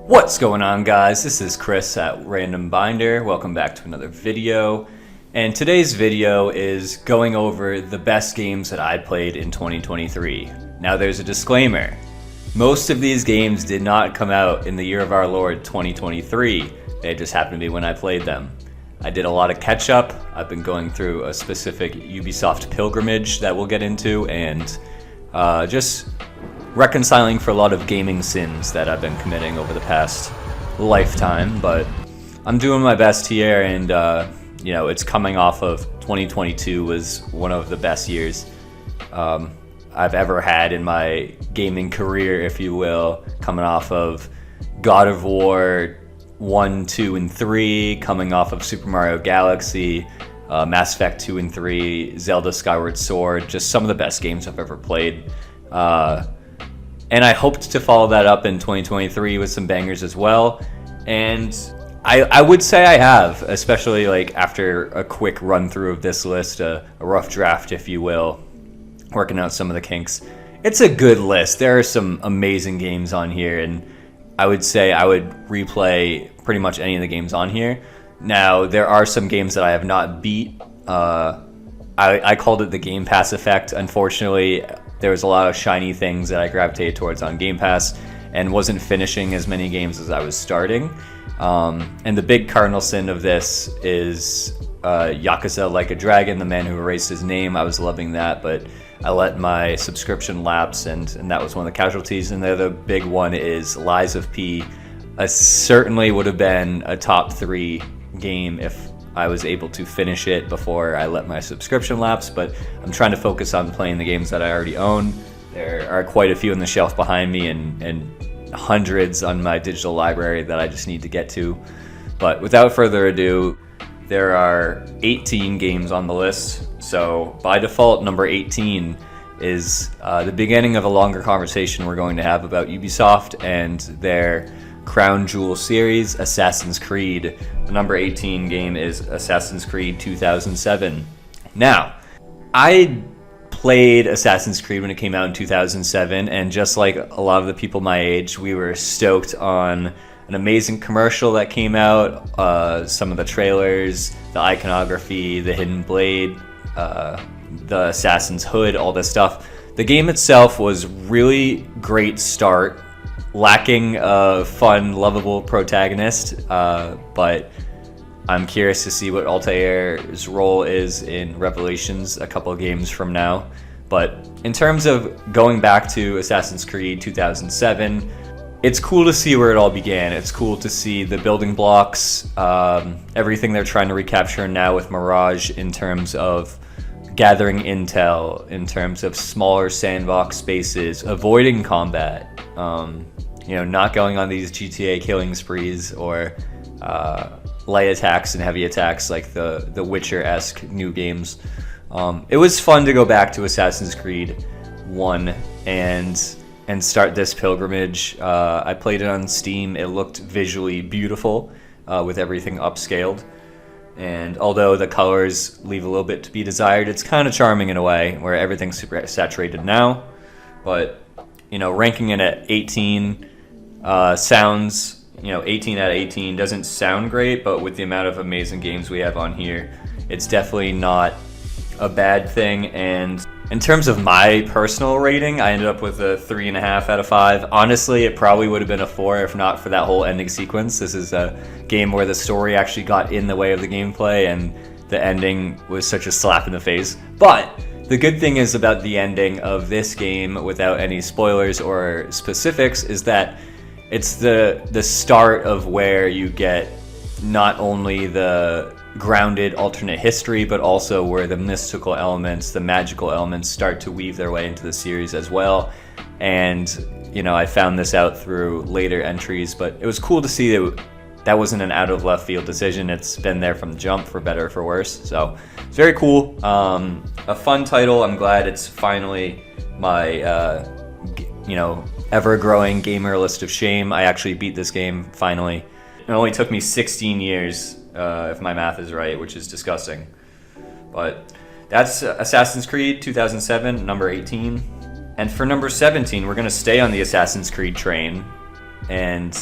What's going on, guys? This is Chris at Random Binder. Welcome back to another video. And today's video is going over the best games that I played in 2023. Now there's a disclaimer. Most of these games did not come out in the year of our Lord 2023. They just happened to be when I played them. I did a lot of catch up. I've been going through a specific Ubisoft pilgrimage that we'll get into, and just reconciling for a lot of gaming sins that I've been committing over the past lifetime. But I'm doing my best here, and it's coming off of 2022 was one of the best years I've ever had in my gaming career, if you will, coming off of God of War 1, 2, and 3, coming off of Super Mario Galaxy, Mass Effect 2 and 3, Zelda Skyward Sword, just some of the best games I've ever played. And I hoped to follow that up in 2023 with some bangers as well. And I would say I have, especially like after a quick run through of this list, a rough draft, if you will, working out some of the kinks. It's a good list. There are some amazing games on here, and I would say I would replay pretty much any of the games on here. Now, there are some games that I have not beat. I called it the Game Pass effect. Unfortunately, there was a lot of shiny things that I gravitated towards on Game Pass and wasn't finishing as many games as I was starting. And the big cardinal sin of this is Yakuza Like a Dragon, The Man Who Erased His Name. I was loving that, but I let my subscription lapse, and that was one of the casualties. And the other big one is Lies of P. Certainly would have been a top 3 game if I was able to finish it before I let my subscription lapse, but I'm trying to focus on playing the games that I already own. There are quite a few on the shelf behind me and hundreds on my digital library that I just need to get to. But without further ado, there are 18 games on the list. So by default, number 18 is the beginning of a longer conversation we're going to have about Ubisoft and their crown jewel series, Assassin's Creed. The number 18 game is Assassin's Creed 2007. Now, I played Assassin's Creed when it came out in 2007, and just like a lot of the people my age, we were stoked on an amazing commercial that came out, some of the trailers, the iconography, the hidden blade, the assassin's hood, all this stuff. The game itself was really great start, lacking a fun, lovable protagonist, but I'm curious to see what Altair's role is in Revelations a couple of games from now. But in terms of going back to Assassin's Creed 2007, it's cool to see where it all began. It's cool to see the building blocks, everything they're trying to recapture now with Mirage in terms of gathering intel, in terms of smaller sandbox spaces, avoiding combat, not going on these GTA killing sprees or light attacks and heavy attacks like the Witcher-esque new games. It was fun to go back to Assassin's Creed 1 and start this pilgrimage. I played it on Steam. It looked visually beautiful with everything upscaled. And although the colors leave a little bit to be desired, it's kind of charming in a way where everything's super saturated now. But, ranking it at 18 sounds, 18 out of 18 doesn't sound great, but with the amount of amazing games we have on here, it's definitely not a bad thing. And in terms of my personal rating, I ended up with a 3.5 out of 5. Honestly, it probably would have been a 4 if not for that whole ending sequence. This is a game where the story actually got in the way of the gameplay, and the ending was such a slap in the face. But the good thing is about the ending of this game, without any spoilers or specifics, is that it's the start of where you get not only the grounded alternate history, but also where the mystical elements, the magical elements start to weave their way into the series as well. And, I found this out through later entries, but it was cool to see that wasn't an out of left field decision. It's been there from the jump, for better or for worse. So it's very cool. A fun title. I'm glad it's finally my, ever-growing gamer list of shame. I actually beat this game finally. It only took me 16 years, if my math is right, which is disgusting. But that's Assassin's Creed 2007, number 18. And for number 17, we're going to stay on the Assassin's Creed train and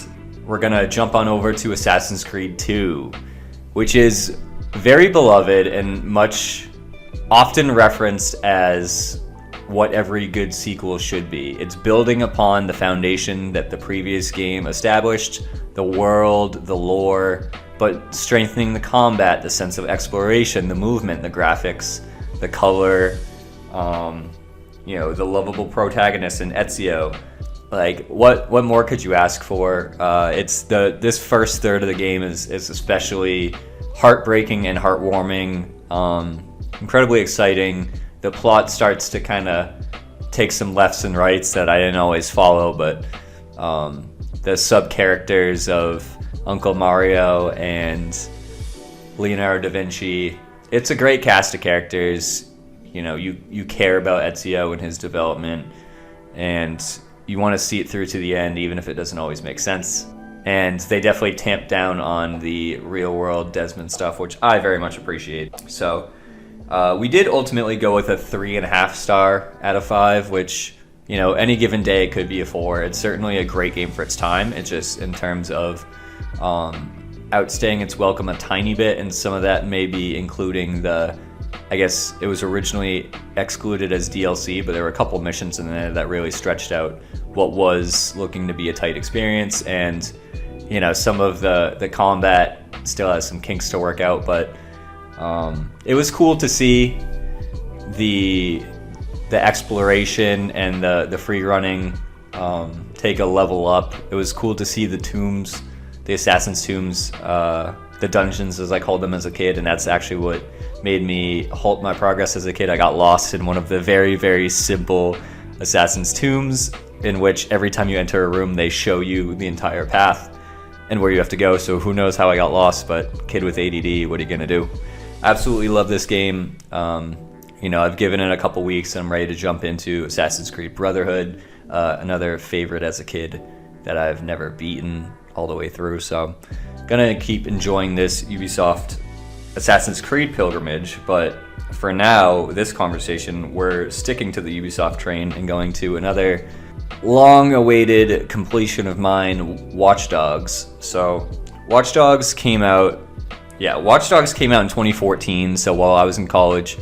we're gonna jump on over to Assassin's Creed 2, which is very beloved and much often referenced as what every good sequel should be. It's building upon the foundation that the previous game established, the world, the lore, but strengthening the combat, the sense of exploration, the movement, the graphics, the color, the lovable protagonist in Ezio. Like, what more could you ask for? This first third of the game is especially heartbreaking and heartwarming, incredibly exciting. The plot starts to kind of take some lefts and rights that I didn't always follow, but the sub-characters of Uncle Mario and Leonardo da Vinci, it's a great cast of characters. You care about Ezio and his development, and you want to see it through to the end, even if it doesn't always make sense. And they definitely tamped down on the real-world Desmond stuff, which I very much appreciate. So we did ultimately go with a 3.5 star out of 5, which, any given day it could be a 4. It's certainly a great game for its time. It's just in terms of outstaying its welcome a tiny bit, and some of that may be including I guess it was originally excluded as DLC, but there were a couple missions in there that really stretched out what was looking to be a tight experience, and some of the combat still has some kinks to work out, but it was cool to see the exploration and the free running take a level up. It was cool to see the tombs, the assassin's tombs, the dungeons as I called them as a kid, and that's actually what made me halt my progress as a kid. I got lost in one of the very, very simple assassin's tombs, in which every time you enter a room they show you the entire path and where you have to go. So who knows how I got lost, but kid with ADD, what are you gonna do? Absolutely love this game. I've given it a couple weeks and I'm ready to jump into Assassin's Creed Brotherhood, another favorite as a kid that I've never beaten all the way through. So gonna keep enjoying this Ubisoft Assassin's Creed pilgrimage, but for now, this conversation, we're sticking to the Ubisoft train and going to another long-awaited completion of mine, Watch Dogs. So Watch Dogs came out in 2014, so while I was in college,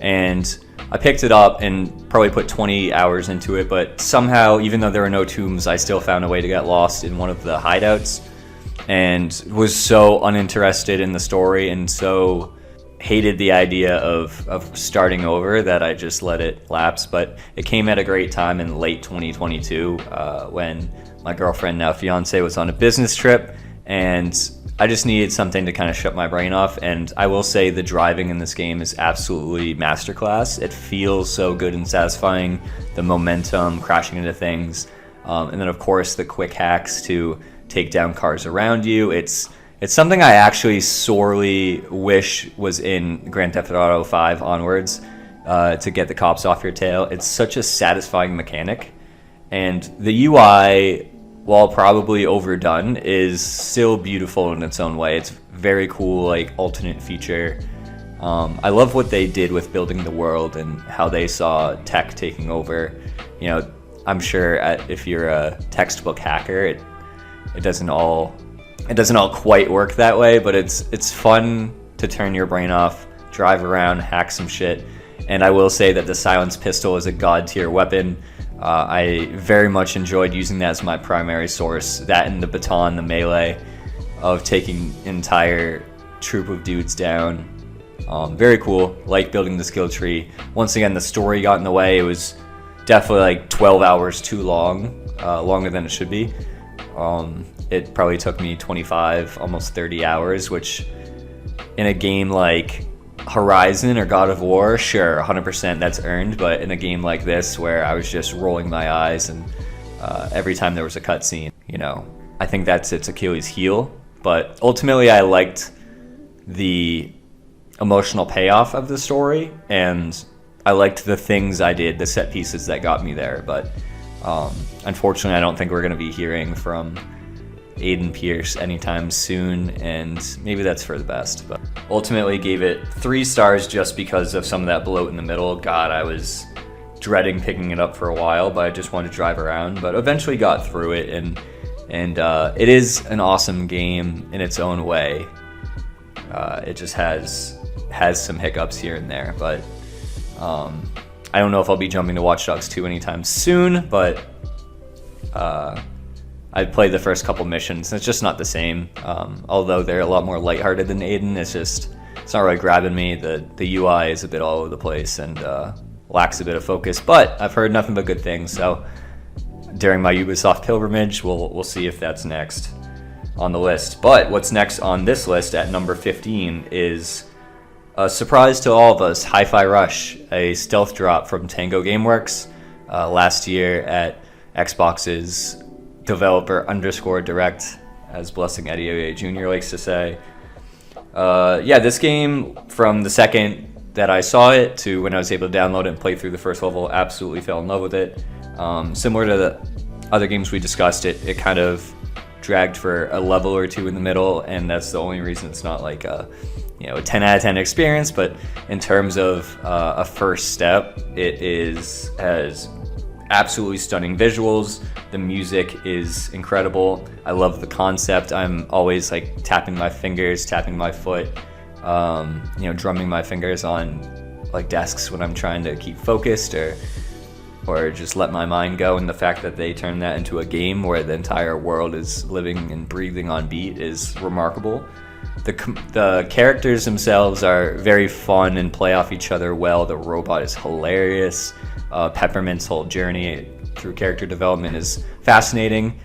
and I picked it up and probably put 20 hours into it, but somehow, even though there were no tombs, I still found a way to get lost in one of the hideouts, and was so uninterested in the story and so hated the idea of starting over that I just let it lapse. But it came at a great time in late 2022 when my girlfriend, now fiance, was on a business trip, and I just needed something to kind of shut my brain off. And I will say the driving in this game is absolutely masterclass. It feels so good and satisfying, the momentum, crashing into things, and then of course the quick hacks to take down cars around you. It's something I actually sorely wish was in Grand Theft Auto 5 onwards, to get the cops off your tail. It's such a satisfying mechanic, and the UI, while probably overdone, is still beautiful in its own way. It's very cool, like alternate feature. I love what they did with building the world and how they saw tech taking over. I'm sure if you're a textbook hacker, it doesn't all quite work that way, but it's fun to turn your brain off, drive around, hack some shit. And I will say that the silenced pistol is a god tier weapon. I very much enjoyed using that as my primary source. That and the baton, the melee of taking entire troop of dudes down. Very cool. Like building the skill tree. Once again, the story got in the way. It was definitely like 12 hours too long, longer than it should be. It probably took me 25, almost 30 hours, which in a game like Horizon or God of War, sure, 100% that's earned, but in a game like this where I was just rolling my eyes and every time there was a cutscene, I think that's its Achilles heel. But ultimately I liked the emotional payoff of the story, and I liked the things I did, the set pieces that got me there. But unfortunately I don't think we're going to be hearing from Aiden Pierce anytime soon, and maybe that's for the best. But ultimately gave it 3 stars just because of some of that bloat in the middle. God, I was dreading picking it up for a while, but I just wanted to drive around, but eventually got through it and And it is an awesome game in its own way. It just has some hiccups here and there, but I don't know if I'll be jumping to Watch Dogs 2 anytime soon, but I played the first couple missions, and it's just not the same. Although they're a lot more lighthearted than Aiden, it's not really grabbing me. The UI is a bit all over the place and lacks a bit of focus, but I've heard nothing but good things, so during my Ubisoft pilgrimage, we'll see if that's next on the list. But what's next on this list at number 15 is a surprise to all of us, Hi-Fi Rush, a stealth drop from Tango Gameworks last year at Xbox's developer_direct, as Blessing Eddie Jr. likes to say. This game, from the second that I saw it to when I was able to download it and play through the first level, absolutely fell in love with it. Similar to the other games we discussed, it kind of dragged for a level or two in the middle, and that's the only reason it's not like a 10 out of 10 experience. But in terms of a first step, it has absolutely stunning visuals. The music is incredible. I love the concept. I'm always like tapping my fingers, tapping my foot, drumming my fingers on like desks when I'm trying to keep focused or just let my mind go. And the fact that they turn that into a game where the entire world is living and breathing on beat is remarkable. The characters themselves are very fun and play off each other well. The robot is hilarious. Peppermint's whole journey through character development is fascinating,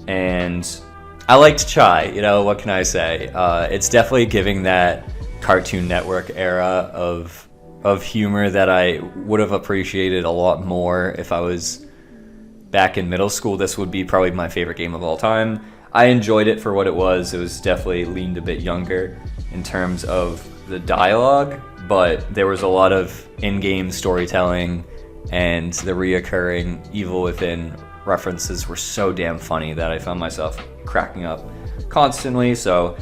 and I liked Chai. What can I say? It's definitely giving that Cartoon Network era of humor that I would have appreciated a lot more if I was back in middle school. This would be probably my favorite game of all time. I enjoyed it for what it was. It was definitely leaned a bit younger in terms of the dialogue, but there was a lot of in-game storytelling, and the reoccurring Evil Within references were so damn funny that I found myself cracking up constantly. So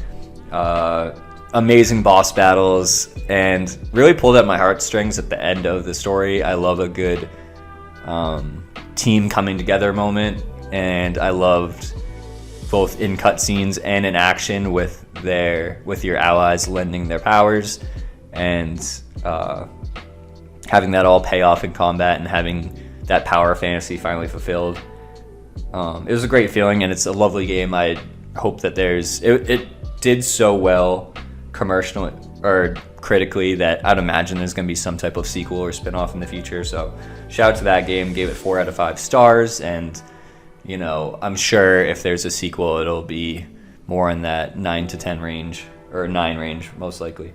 amazing boss battles, and really pulled at my heartstrings at the end of the story. I love a good team coming together moment, and I loved both in cutscenes and in action with your allies lending their powers, and having that all pay off in combat and having that power fantasy finally fulfilled. It was a great feeling, and it's a lovely game. I hope that it did so well commercially or critically that I'd imagine there's going to be some type of sequel or spin-off in the future. So shout out to that game. Gave it 4 out of 5 stars, and I'm sure if there's a sequel, it'll be more in that 9 to 10 range, or 9 range most likely.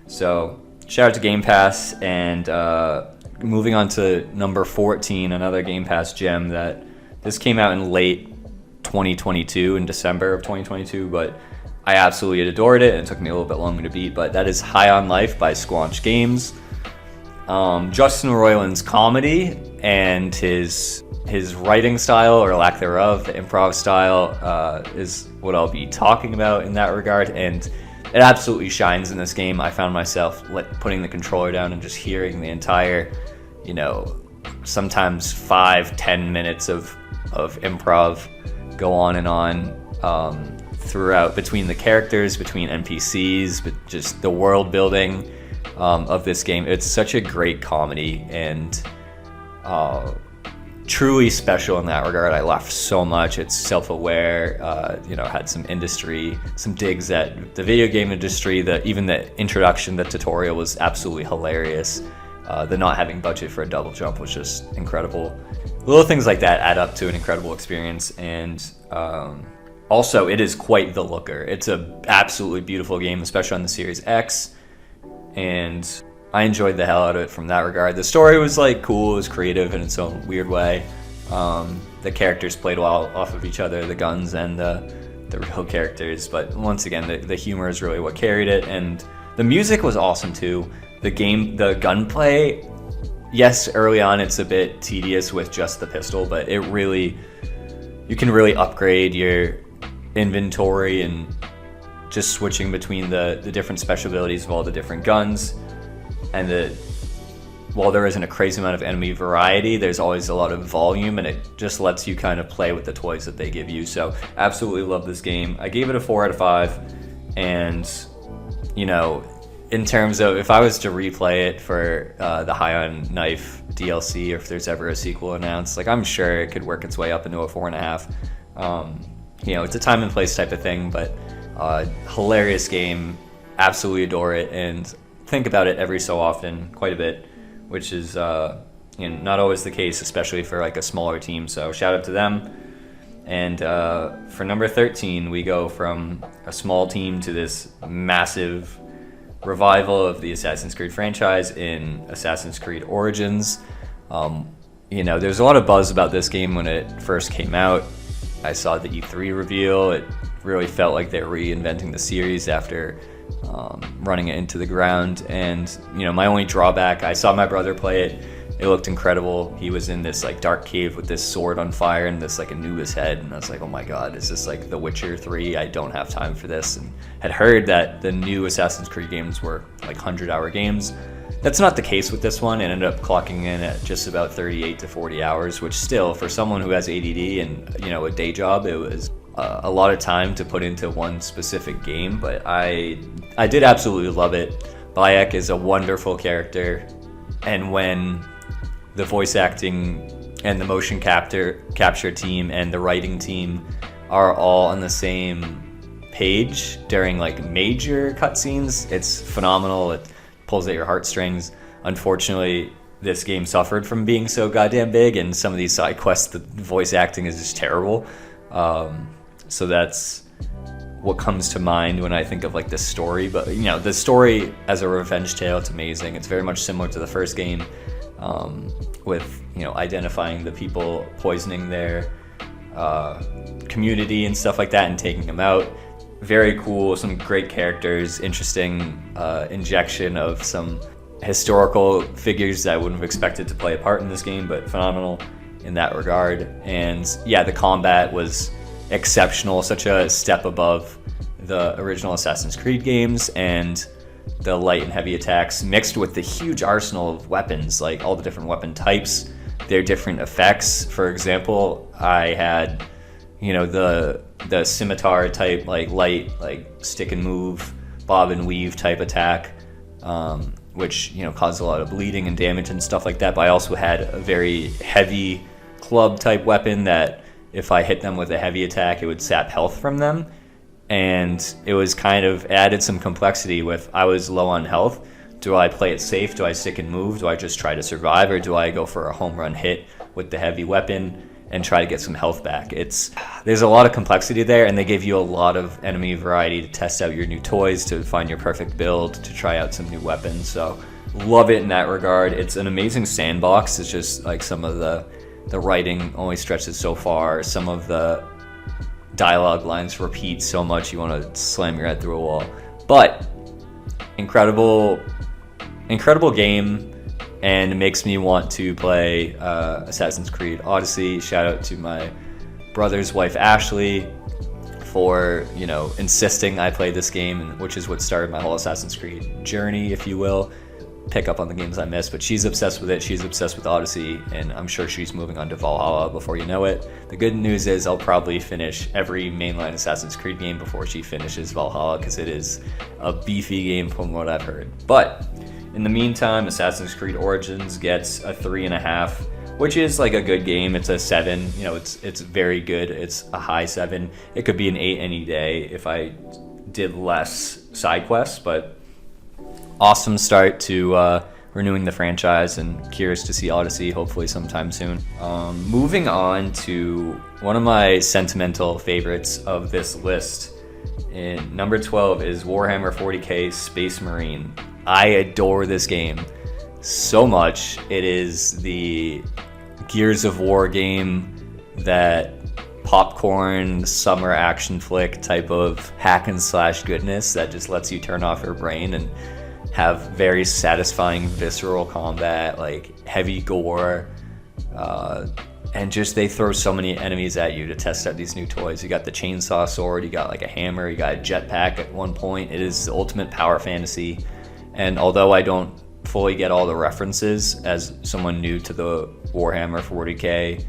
So shout out to Game Pass. And moving on to number 14, another Game Pass gem that this came out in late 2022, in December of 2022, but I absolutely adored it, and it took me a little bit longer to beat, but that is High on Life by Squanch Games. Justin Roiland's comedy and his writing style, or lack thereof, the improv style, is what I'll be talking about in that regard, and it absolutely shines in this game. I found myself putting the controller down and just hearing the entire, sometimes 5-10 minutes of improv go on and on throughout, between the characters, between NPCs, but just the world building of this game. It's such a great comedy, and truly special in that regard. I laughed so much. It's self-aware, had some digs at the video game industry. Even the introduction, the tutorial was absolutely hilarious. The not having budget for a double jump was just incredible. Little things like that add up to an incredible experience, and also it is quite the looker. It's a absolutely beautiful game, especially on the Series X, and I enjoyed the hell out of it from that regard. The story was cool, it was creative in its own weird way. The characters played well off of each other, the guns and the real characters, but once again, the humor is really what carried it, and the music was awesome too. The gunplay, yes, early on it's a bit tedious with just the pistol, but you can really upgrade your inventory and just switching between the different special abilities of all the different guns, and while there isn't a crazy amount of enemy variety, there's always a lot of volume, and it just lets you kind of play with the toys that they give you. So absolutely love this game. I gave it a 4 out of 5, and you know, in terms of if I was to replay it for the High on Knife DLC, or if there's ever a sequel announced, like, I'm sure it could work its way up into a 4.5. You know, it's a time and place type of thing, but hilarious game. Absolutely adore it, and think about it every so often, quite a bit, which is you know, not always the case, especially for like a smaller team. So shout out to them. And for number 13, we go from a small team to this massive revival of the Assassin's Creed franchise in Assassin's Creed Origins. You know, there's a lot of buzz about this game when it first came out. I saw the E3 reveal. It really felt like they were reinventing the series after running it into the ground. And you know, my only drawback, I saw my brother play it. It looked incredible. He was in this like dark cave with this sword on fire and this like Anubis head, and I was like, oh my god, is this like The Witcher 3? I don't have time for this. And had heard that the new Assassin's Creed games were like 100-hour games. That's not the case with this one. It ended up clocking in at just about 38 to 40 hours, which still, for someone who has ADD and, you know, a day job, it was a lot of time to put into one specific game. But I did absolutely love it. Bayek is a wonderful character, and when the voice acting and the motion capture team and the writing team are all on the same page during like major cutscenes, it's phenomenal. It pulls at your heartstrings. Unfortunately, this game suffered from being so goddamn big, and some of these side quests, the voice acting is just terrible. So that's what comes to mind when I think of like the story. But you know, the story as a revenge tale, it's amazing. It's very much similar to the first game, with, you know, identifying the people poisoning their community and stuff like that and taking them out. Very cool, some great characters, interesting injection of some historical figures that I wouldn't have expected to play a part in this game, but phenomenal in that regard. And yeah, the combat was exceptional, such a step above the original Assassin's Creed games, and the light and heavy attacks mixed with the huge arsenal of weapons, like all the different weapon types, their different effects. For example, I had, you know, the scimitar type, like light, like stick and move, bob and weave type attack, which, you know, caused a lot of bleeding and damage and stuff like that. But I also had a very heavy club type weapon that if I hit them with a heavy attack, it would sap health from them. And it was kind of added some complexity with, I was low on health. Do I play it safe? Do I stick and move? Do I just try to survive? Or do I go for a home run hit with the heavy weapon and try to get some health back? There's a lot of complexity there, and they give you a lot of enemy variety to test out your new toys, to find your perfect build, to try out some new weapons. So love it in that regard. It's an amazing sandbox. It's just like some of the writing only stretches so far. Some of the dialogue lines repeat so much you want to slam your head through a wall. But incredible game, and it makes me want to play Assassin's Creed Odyssey. Shout out to my brother's wife Ashley for, you know, insisting I play this game, which is what started my whole Assassin's Creed journey, if you will. Pick up on the games I missed, but she's obsessed with it. She's obsessed with Odyssey, and I'm sure she's moving on to Valhalla before you know it. The good news is I'll probably finish every mainline Assassin's Creed game before she finishes Valhalla, because it is a beefy game from what I've heard. But in the meantime, Assassin's Creed Origins gets a 3.5, which is like a good game. It's a 7, you know, it's very good. It's a high 7. It could be an 8 any day if I did less side quests, but awesome start to renewing the franchise, and curious to see Odyssey hopefully sometime soon. Moving on to one of my sentimental favorites of this list, in number 12 is Warhammer 40k Space Marine. I adore this game so much. It is the Gears of War game, that popcorn summer action flick type of hack and slash goodness that just lets you turn off your brain and have very satisfying visceral combat, like heavy gore, and just they throw so many enemies at you to test out these new toys. You got the chainsaw sword, you got like a hammer, you got a jetpack at one point. It is the ultimate power fantasy, and although I don't fully get all the references as someone new to the Warhammer 40k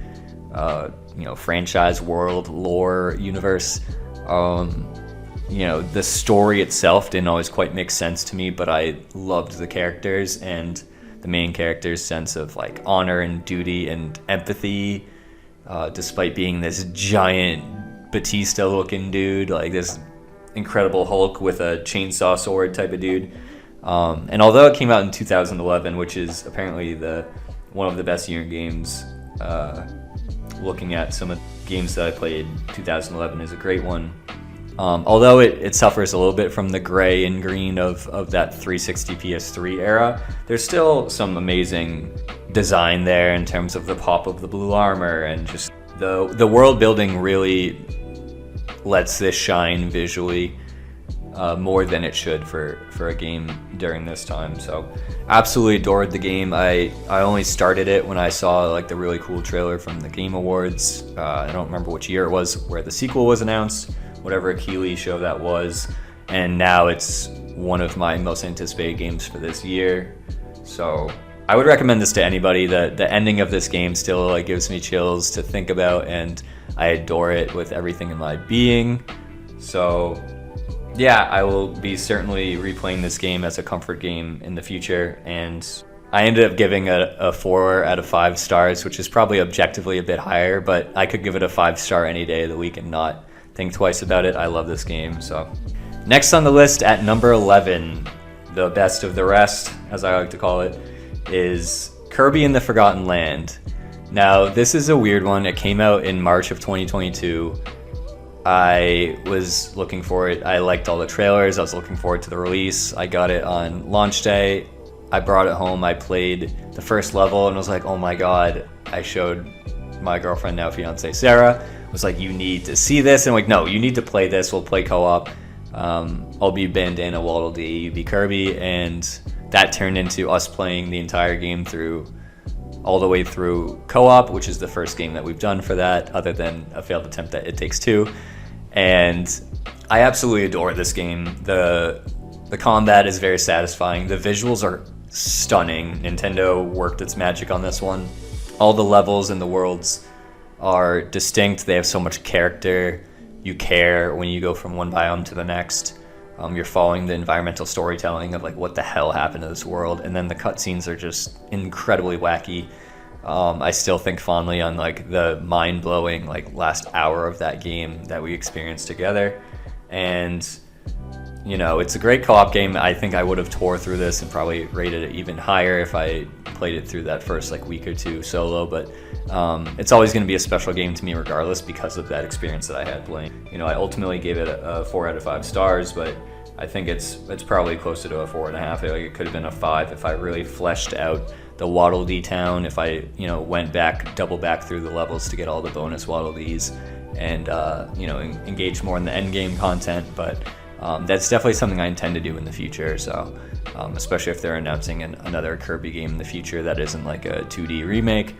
franchise, world, lore, universe. The story itself didn't always quite make sense to me, but I loved the characters and the main character's sense of like honor and duty and empathy, despite being this giant Batista looking dude, like this incredible Hulk with a chainsaw sword type of dude. And although it came out in 2011, which is apparently one of the best year games, looking at some of the games that I played, 2011 is a great one. Although it suffers a little bit from the gray and green of that 360 PS3 era, there's still some amazing design there in terms of the pop of the blue armor, and just the world building really lets this shine visually more than it should for a game during this time. So absolutely adored the game. I only started it when I saw like the really cool trailer from the Game Awards. I don't remember which year it was where the sequel was announced, whatever Keighley show that was, and now it's one of my most anticipated games for this year. So I would recommend this to anybody. The ending of this game still like gives me chills to think about, and I adore it with everything in my being. So yeah, I will be certainly replaying this game as a comfort game in the future, and I ended up giving a 4 out of 5 stars, which is probably objectively a bit higher, but I could give it a 5-star any day of the week and not think twice about it. I love this game. So next on the list at number 11, the best of the rest, as I like to call it, is Kirby and the Forgotten Land. Now, this is a weird one. It came out in March of 2022. I was looking for it. I liked all the trailers. I was looking forward to the release. I got it on launch day. I brought it home. I played the first level and was like, oh my god. I showed my girlfriend, now fiance Sarah, was like, you need to see this. And I'm like, no, you need to play this. We'll play co-op. I'll be Bandana, Waddle Dee, you be Kirby. And that turned into us playing the entire game all the way through co-op, which is the first game that we've done for that, other than a failed attempt at It Takes Two. And I absolutely adore this game. The combat is very satisfying. The visuals are stunning. Nintendo worked its magic on this one. All the levels and the worlds are distinct. They have so much character. You care when you go from one biome to the next. You're following the environmental storytelling of like what the hell happened to this world, and then the cutscenes are just incredibly wacky. I still think fondly on like the mind-blowing like last hour of that game that we experienced together. And it's a great co-op game. I think I would have tore through this and probably rated it even higher if I played it through that first like week or two solo, but it's always going to be a special game to me regardless because of that experience that I had playing. I ultimately gave it a 4 out of 5 stars, but I think it's probably closer to a 4.5. Like it could have been a 5 if I really fleshed out the Waddle Dee town, if I went double back through the levels to get all the bonus Waddle Dees and engage more in the end game content. But that's definitely something I intend to do in the future. So especially if they're announcing another Kirby game in the future that isn't like a 2D remake.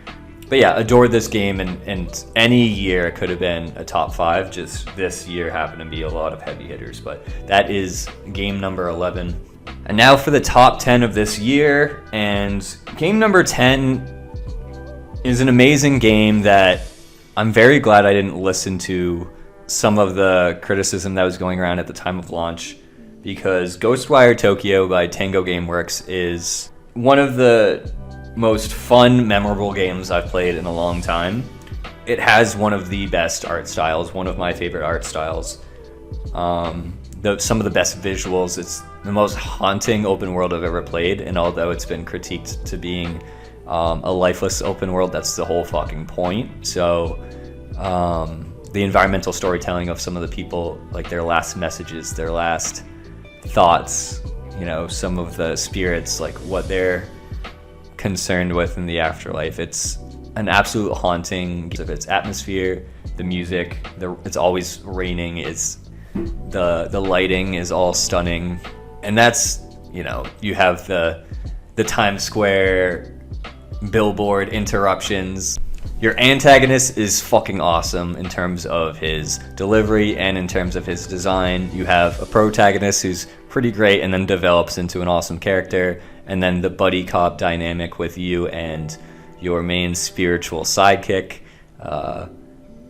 But yeah, adored this game, and any year it could have been a top 5. Just this year happened to be a lot of heavy hitters, but that is game number 11. And now for the top 10 of this year, and game number 10 is an amazing game that I'm very glad I didn't listen to some of the criticism that was going around at the time of launch, because Ghostwire Tokyo by Tango Gameworks is one of the most fun, memorable games I've played in a long time. It has one of the best art styles, one of my favorite art styles. Some of the best visuals. It's the most haunting open world I've ever played, and although it's been critiqued to being a lifeless open world, that's the whole fucking point. So the environmental storytelling of some of the people, like their last messages, their last thoughts, some of the spirits, like what they're concerned with in the afterlife. It's an absolute haunting of its atmosphere, the music, it's always raining, the lighting is all stunning, and that's you have the Times Square billboard interruptions. You Your antagonist is fucking awesome in terms of his delivery and in terms of his design. You have a protagonist who's pretty great and then develops into an awesome character, and then the buddy cop dynamic with you and your main spiritual sidekick.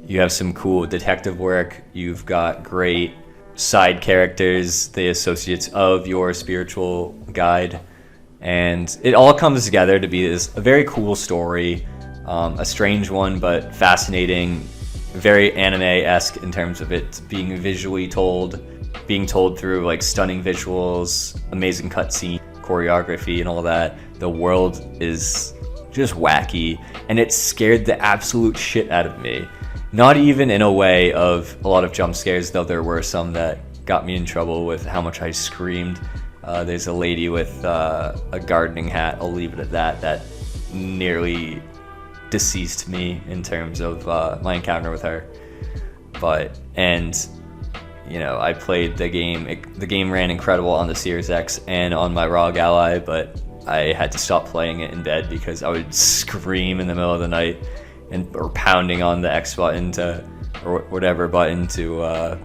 You have some cool detective work. You've got great side characters, the associates of your spiritual guide, and it all comes together to be a very cool story, a strange one but fascinating, very anime-esque in terms of it being visually told, being told through like stunning visuals, amazing cutscene, choreography, and all that. The world is just wacky, and it scared the absolute shit out of me. Not even in a way of a lot of jump scares, though there were some that got me in trouble with how much I screamed. There's a lady with a gardening hat, I'll leave it at that, that nearly deceased me in terms of my encounter with her. And you know, I played the game. The game ran incredible on the Series X and on my ROG Ally, but I had to stop playing it in bed because I would scream in the middle of the night or pounding on the X button or whatever button to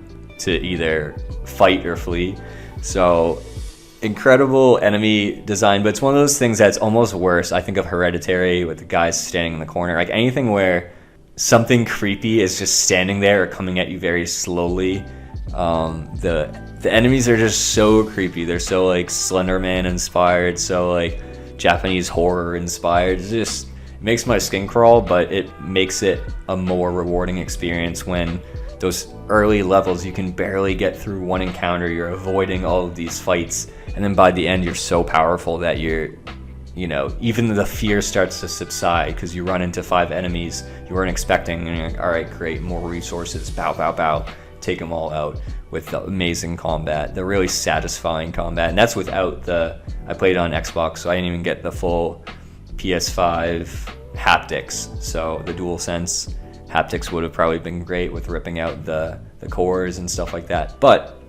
either fight or flee. So incredible enemy design, but it's one of those things that's almost worse. I think of Hereditary with the guys standing in the corner, like anything where something creepy is just standing there or coming at you very slowly. The enemies are just so creepy. They're so like Slenderman inspired, so like Japanese horror inspired. It makes my skin crawl, but it makes it a more rewarding experience when those early levels you can barely get through one encounter. You're avoiding all of these fights, and then by the end you're so powerful that even the fear starts to subside because you run into 5 enemies you weren't expecting, and you're like, all right, great, more resources, pow pow pow, take them all out with the amazing combat, the really satisfying combat. And that's without I played it on Xbox, so I didn't even get the full PS5 haptics, so the DualSense haptics would have probably been great with ripping out the cores and stuff like that. But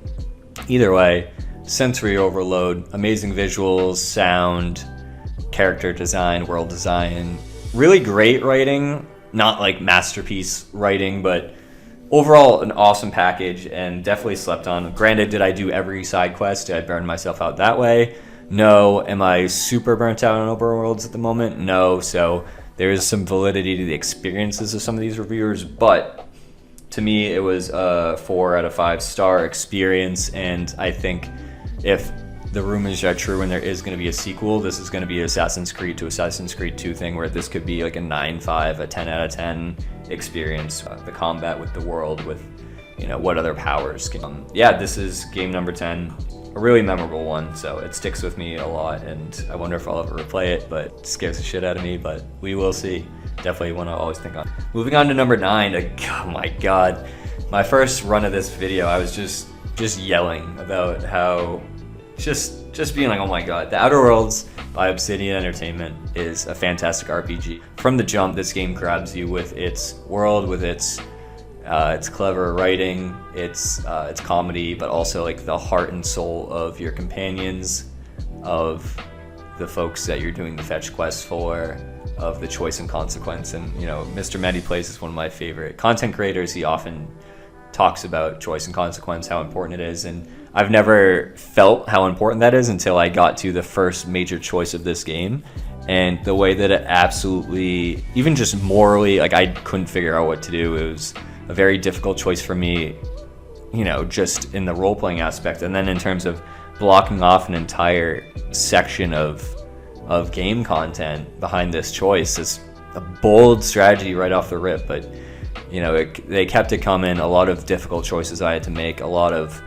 either way, sensory overload, amazing visuals, sound, character design, world design, really great writing, not like masterpiece writing, but overall an awesome package and definitely slept on. Granted, did I do every side quest? Did I burn myself out that way? No. Am I super burnt out on open worlds at the moment? No. So there is some validity to the experiences of some of these reviewers, but to me it was a 4 out of 5 star experience, and I think if the rumors are true and there is going to be a sequel, this is going to be Assassin's Creed to Assassin's Creed 2 thing, where this could be like a 9.5, a 10 out of 10 experience. The combat with the world, with what other powers can. This is game number 10, a really memorable one, so it sticks with me a lot, and I wonder if I'll ever replay it, but it scares the shit out of me, but we will see. Definitely one I always think on. Moving on to number 9, oh my god. My first run of this video, I was just yelling about how just being like, oh my god, The Outer Worlds by Obsidian Entertainment is a fantastic RPG. From the jump, this game grabs you with its world, with its clever writing, its comedy, but also like the heart and soul of your companions, of the folks that you're doing the fetch quests for, of the choice and consequence. And Mr. Medi Plays is one of my favorite content creators. He often talks about choice and consequence, how important it is, and I've never felt how important that is until I got to the first major choice of this game, and the way that it absolutely, even just morally, like I couldn't figure out what to do. It was a very difficult choice for me, just in the role-playing aspect, and then in terms of blocking off an entire section of game content behind this choice. It's a bold strategy right off the rip, but they kept it coming. A lot of difficult choices I had to make, a lot of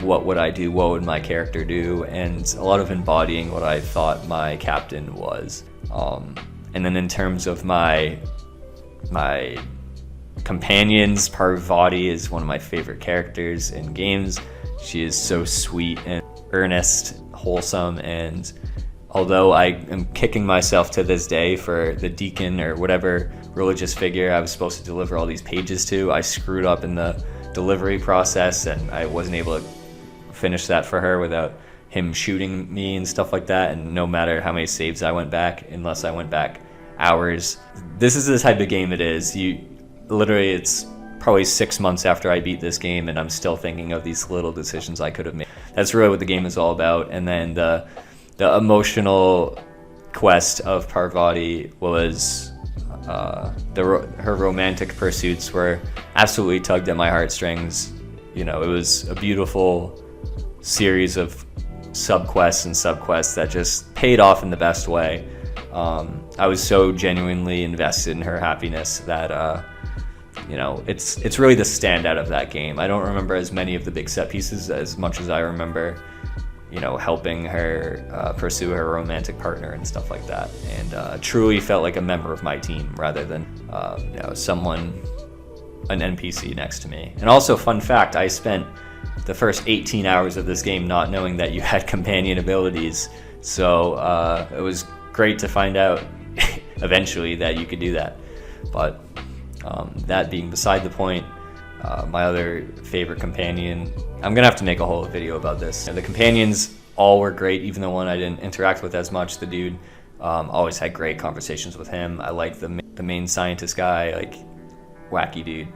what would I do, what would my character do, and a lot of embodying what I thought my captain was. And then in terms of my companions, Parvati is one of my favorite characters in games. She is so sweet and earnest, wholesome, and although I am kicking myself to this day for the deacon or whatever religious figure I was supposed to deliver all these pages to, I screwed up in the delivery process and I wasn't able to finish that for her without him shooting me and stuff like that. And no matter how many saves I went back, unless I went back hours. This is the type of game it is. It's probably 6 months after I beat this game, and I'm still thinking of these little decisions I could have made. That's really what the game is all about. And then the emotional quest of Parvati was her romantic pursuits were absolutely tugged at my heartstrings. It was a beautiful series of subquests and subquests that just paid off in the best way. I was so genuinely invested in her happiness that it's really the standout of that game. I don't remember as many of the big set pieces as much as I remember helping her pursue her romantic partner and stuff like that, and truly felt like a member of my team rather than an NPC next to me. And also, fun fact, I spent the first 18 hours of this game not knowing that you had companion abilities, so it was great to find out eventually that you could do that. But that being beside the point, my other favorite companion, I'm gonna have to make a whole video about this. The companions all were great, even the one I didn't interact with as much, the dude. Always had great conversations with him. I like the main scientist guy, like wacky dude.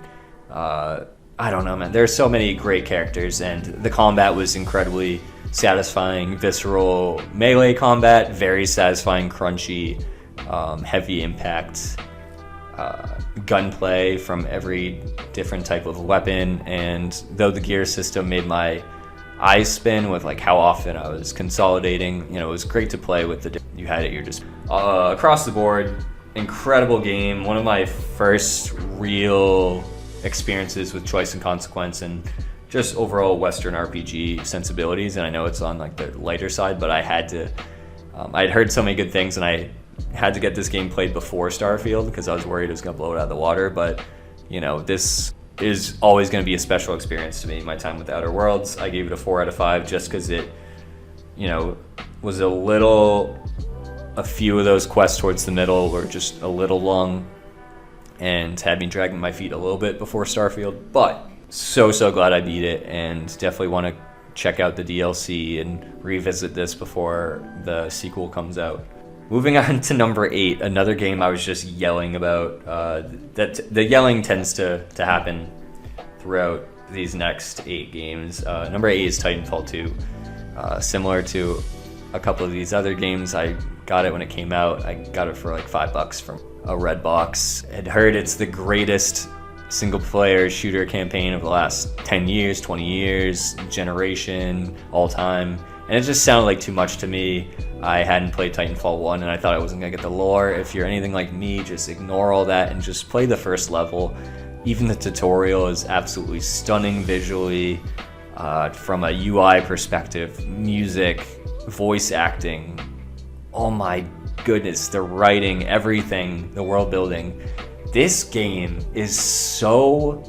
I don't know, man. There's so many great characters, and the combat was incredibly satisfying. Visceral melee combat, very satisfying, crunchy, heavy impact gunplay from every different type of weapon. And though the gear system made my eyes spin with like how often I was consolidating, it was great to play with you had at your disposal. Across the board, incredible game. One of my first real experiences with choice and consequence and just overall Western RPG sensibilities. And I know it's on like the lighter side, but I had to, I'd heard so many good things, and I had to get this game played before Starfield because I was worried it was gonna blow it out of the water. But this is always gonna be a special experience to me. My time with Outer Worlds, I gave it a 4 out of 5 just because it, was a few of those quests towards the middle were just a little long and had me dragging my feet a little bit before Starfield. But so glad I beat it, and definitely want to check out the DLC and revisit this before the sequel comes out. Moving on to number 8, another game I was just yelling about. That the yelling tends to happen throughout these next 8 games. Number 8 is Titanfall 2. Similar to a couple of these other games, I got it when it came out. I got it for like $5 from a red box. I'd heard it's the greatest single-player shooter campaign of the last 10 years, 20 years, generation, all time. And it just sounded like too much to me. I hadn't played Titanfall 1, and I thought I wasn't going to get the lore. If you're anything like me, just ignore all that and just play the first level. Even the tutorial is absolutely stunning visually. From a UI perspective, music, voice acting, oh my goodness, the writing, everything, the world building. This game is so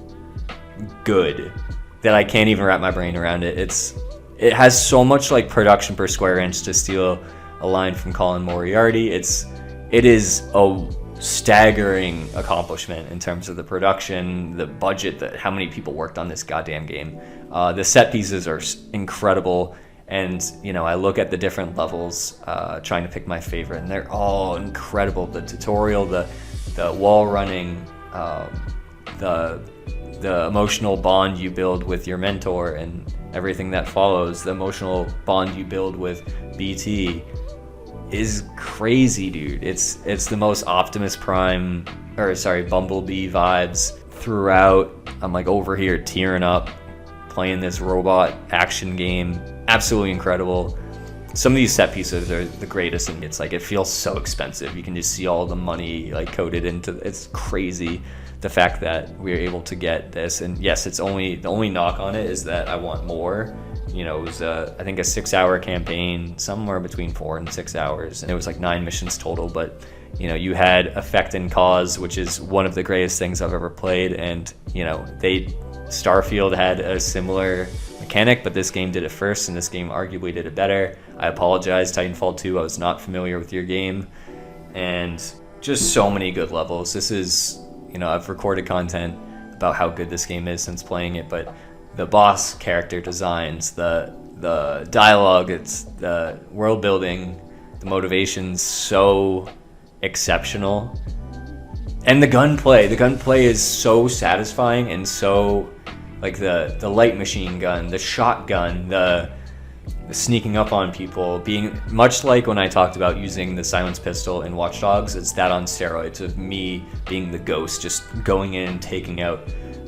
good that I can't even wrap my brain around it. It has so much like production per square inch, to steal a line from Colin Moriarty. It is a staggering accomplishment in terms of the production, the budget, how many people worked on this goddamn game. The set pieces are incredible, and I look at the different levels, trying to pick my favorite, and they're all incredible. The tutorial, the wall running, the emotional bond you build with your mentor, and everything that follows, the emotional bond you build with BT is crazy, dude. It's the most Optimus Prime, Bumblebee vibes throughout. I'm like over here tearing up playing this robot action game. Absolutely incredible. Some of these set pieces are the greatest, and it's like it feels so expensive. You can just see all the money like coded into it's crazy. The fact that we were able to get this, and yes, the only knock on it is that I want more. It was I think a 6-hour campaign, somewhere between 4 and 6 hours, and it was like 9 missions total. But you had Effect and Cause, which is one of the greatest things I've ever played, and Starfield had a similar mechanic, but this game did it first, and this game arguably did it better. I apologize, Titanfall 2, I was not familiar with your game, and just so many good levels. This is, I've recorded content about how good this game is since playing it, but the boss character designs, the dialogue, it's the world building, the motivations, so exceptional. And the gunplay is so satisfying, and so like the light machine gun, the shotgun, the sneaking up on people, being much like when I talked about using the silenced pistol in Watch Dogs. It's that on steroids of me being the ghost, just going in and taking out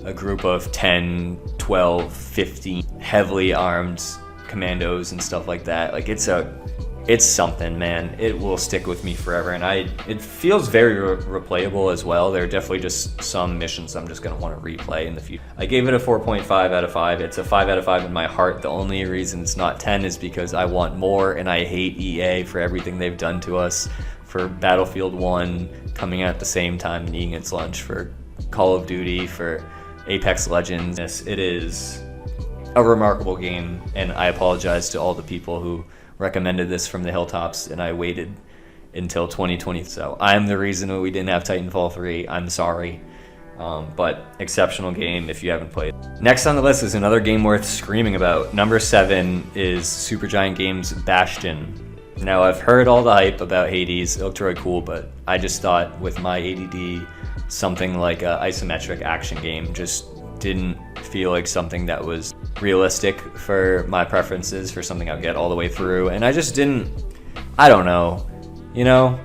a group of 10, 12, 15 heavily armed commandos and stuff like that. Like it's something, man. It will stick with me forever, and it feels very replayable as well. There are definitely just some missions I'm just gonna want to replay in the future. I gave it a 4.5 out of 5. It's a 5 out of 5 in my heart. The only reason it's not 10 is because I want more, and I hate EA for everything they've done to us, for Battlefield 1 coming out at the same time and eating its lunch, for Call of Duty, for Apex Legends. It is a remarkable game, and I apologize to all the people who recommended this from the hilltops, and I waited until 2020. So I'm the reason that we didn't have Titanfall 3. I'm sorry. But exceptional game if you haven't played. Next on the list is another game worth screaming about. Number 7 is Supergiant Games' Bastion. Now, I've heard all the hype about Hades. It looked really cool, but I just thought with my ADD, something like an isometric action game just didn't feel like something that was realistic for my preferences, for something I'd get all the way through. And I just didn't, I don't know. The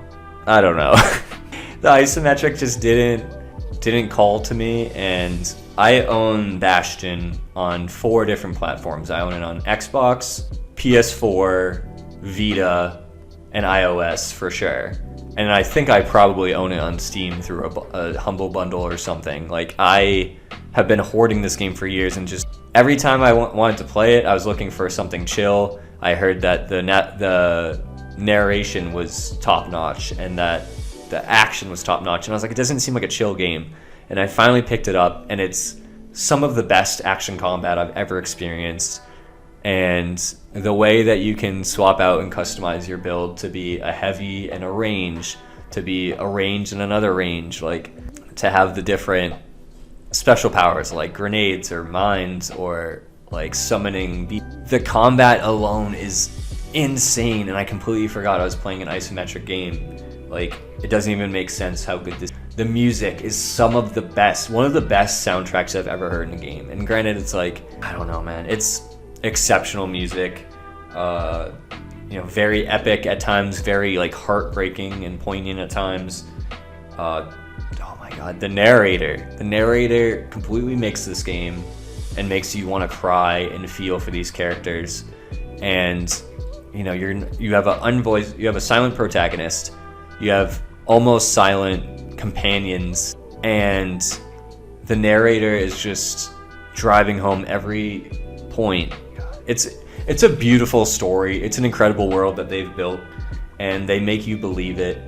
isometric just didn't call to me, and I own Bastion on 4 different platforms. I own it on Xbox, PS4, Vita, and iOS for sure. And I think I probably own it on Steam through a Humble Bundle or something. Like, I have been hoarding this game for years, and just every time I wanted to play it, I was looking for something chill. I heard that the narration was top-notch and that the action was top-notch, and I was like, it doesn't seem like a chill game. And I finally picked it up, and it's some of the best action combat I've ever experienced. And the way that you can swap out and customize your build to be a heavy and a range, to be a range and another range, like to have the different special powers like grenades or mines or like summoning. The combat alone is insane, and I completely forgot I was playing an isometric game. Like, it doesn't even make sense how good the music is. Some of the best, one of the best soundtracks I've ever heard in a game. And granted, it's like, I don't know, man, it's exceptional music, very epic at times, very like heartbreaking and poignant at times. Oh my god, the narrator completely makes this game and makes you want to cry and feel for these characters. And you have a silent protagonist, you have almost silent companions, and the narrator is just driving home every point. It's a beautiful story. It's an incredible world that they've built, and they make you believe it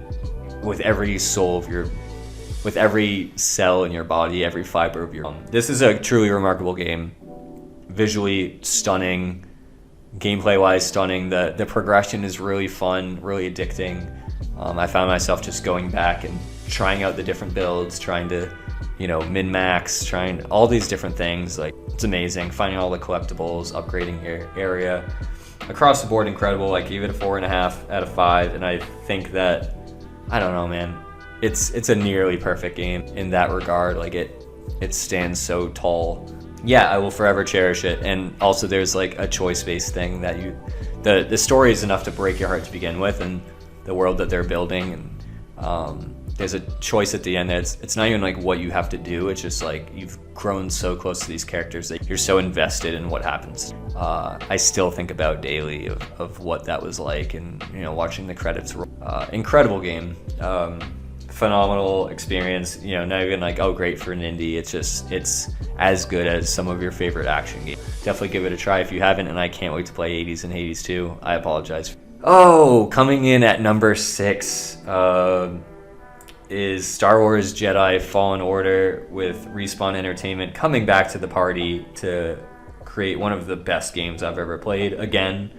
with every with every cell in your body, every fiber of your. This is a truly remarkable game. Visually stunning, gameplay-wise stunning. The progression is really fun, really addicting. I found myself just going back and trying out the different builds, trying to, min-max, trying all these different things. Like, it's amazing. Finding all the collectibles, upgrading your area. Across the board, incredible. I gave it a 4.5 out of 5, and I think that, I don't know, man, it's a nearly perfect game in that regard. Like, it stands so tall. Yeah, I will forever cherish it. And also, there's like a choice-based thing that the story is enough to break your heart to begin with, and the world that they're building, and there's a choice at the end that it's not even like what you have to do. It's just like you've grown so close to these characters that you're so invested in what happens. I still think about daily of what that was like, and watching the credits roll. Incredible game, phenomenal experience. Not even like, oh, great for an indie. It's as good as some of your favorite action games. Definitely give it a try if you haven't, and I can't wait to play Hades and Hades 2. I apologize. Oh, coming in at number 6 is Star Wars Jedi Fallen Order, with Respawn Entertainment coming back to the party to create one of the best games I've ever played again.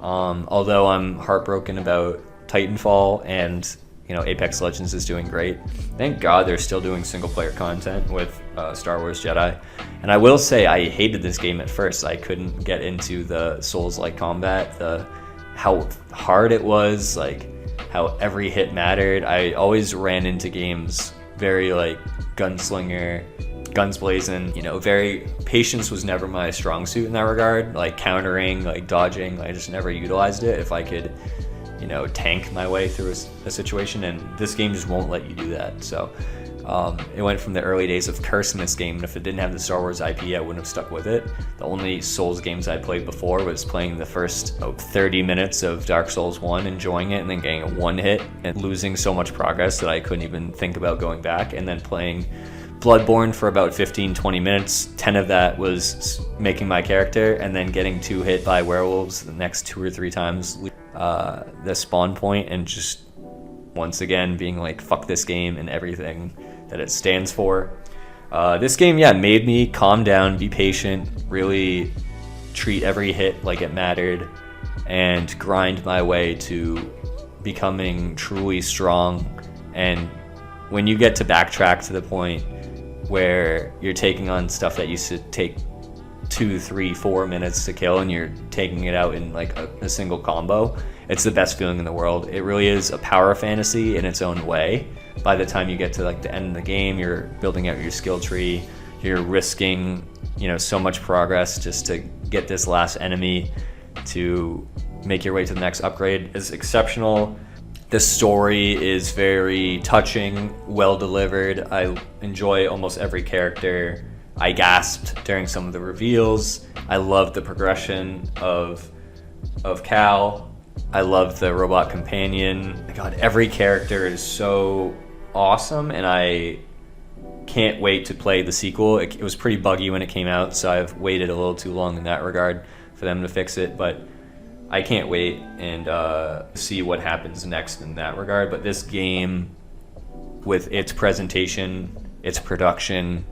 Although I'm heartbroken about Titanfall, and Apex Legends is doing great. Thank God they're still doing single player content with Star Wars Jedi. And I will say, I hated this game at first. I couldn't get into the Souls-like combat, how hard it was, like how every hit mattered. I always ran into games very like gunslinger, guns blazing, you know, very patience was never my strong suit in that regard, like countering, like dodging. I just never utilized it if I could, you know, tank my way through a situation, and this game just won't let you do that. So it went from the early days of cursing this game, and if it didn't have the Star Wars IP, I wouldn't have stuck with it. The only Souls games I played before was playing the first 30 minutes of Dark Souls 1, enjoying it, and then getting a one hit and losing so much progress that I couldn't even think about going back, and then playing Bloodborne for about 15-20 minutes. 10 of that was making my character, and then getting 2 hit by werewolves the next 2 or 3 times the spawn point, and just once again being like, fuck this game and everything that it stands for. This game, yeah, made me calm down, be patient, really treat every hit like it mattered, and grind my way to becoming truly strong. And when you get to backtrack to the point where you're taking on stuff that used to take 2, 3, 4 minutes to kill, and you're taking it out in like a single combo, it's the best feeling in the world. It really is a power fantasy in its own way. By the time you get to like the end of the game, you're building out your skill tree, you're risking, you know, so much progress just to get this last enemy to make your way to the next upgrade. It's exceptional. The story is very touching, well delivered. I enjoy almost every character. I gasped during some of the reveals. I love the progression of Cal. I love the robot companion. God, every character is so awesome, and I can't wait to play the sequel. It was pretty buggy when it came out, so I've waited a little too long in that regard for them to fix it, but I can't wait and see what happens next in that regard. But this game, with its presentation, its production,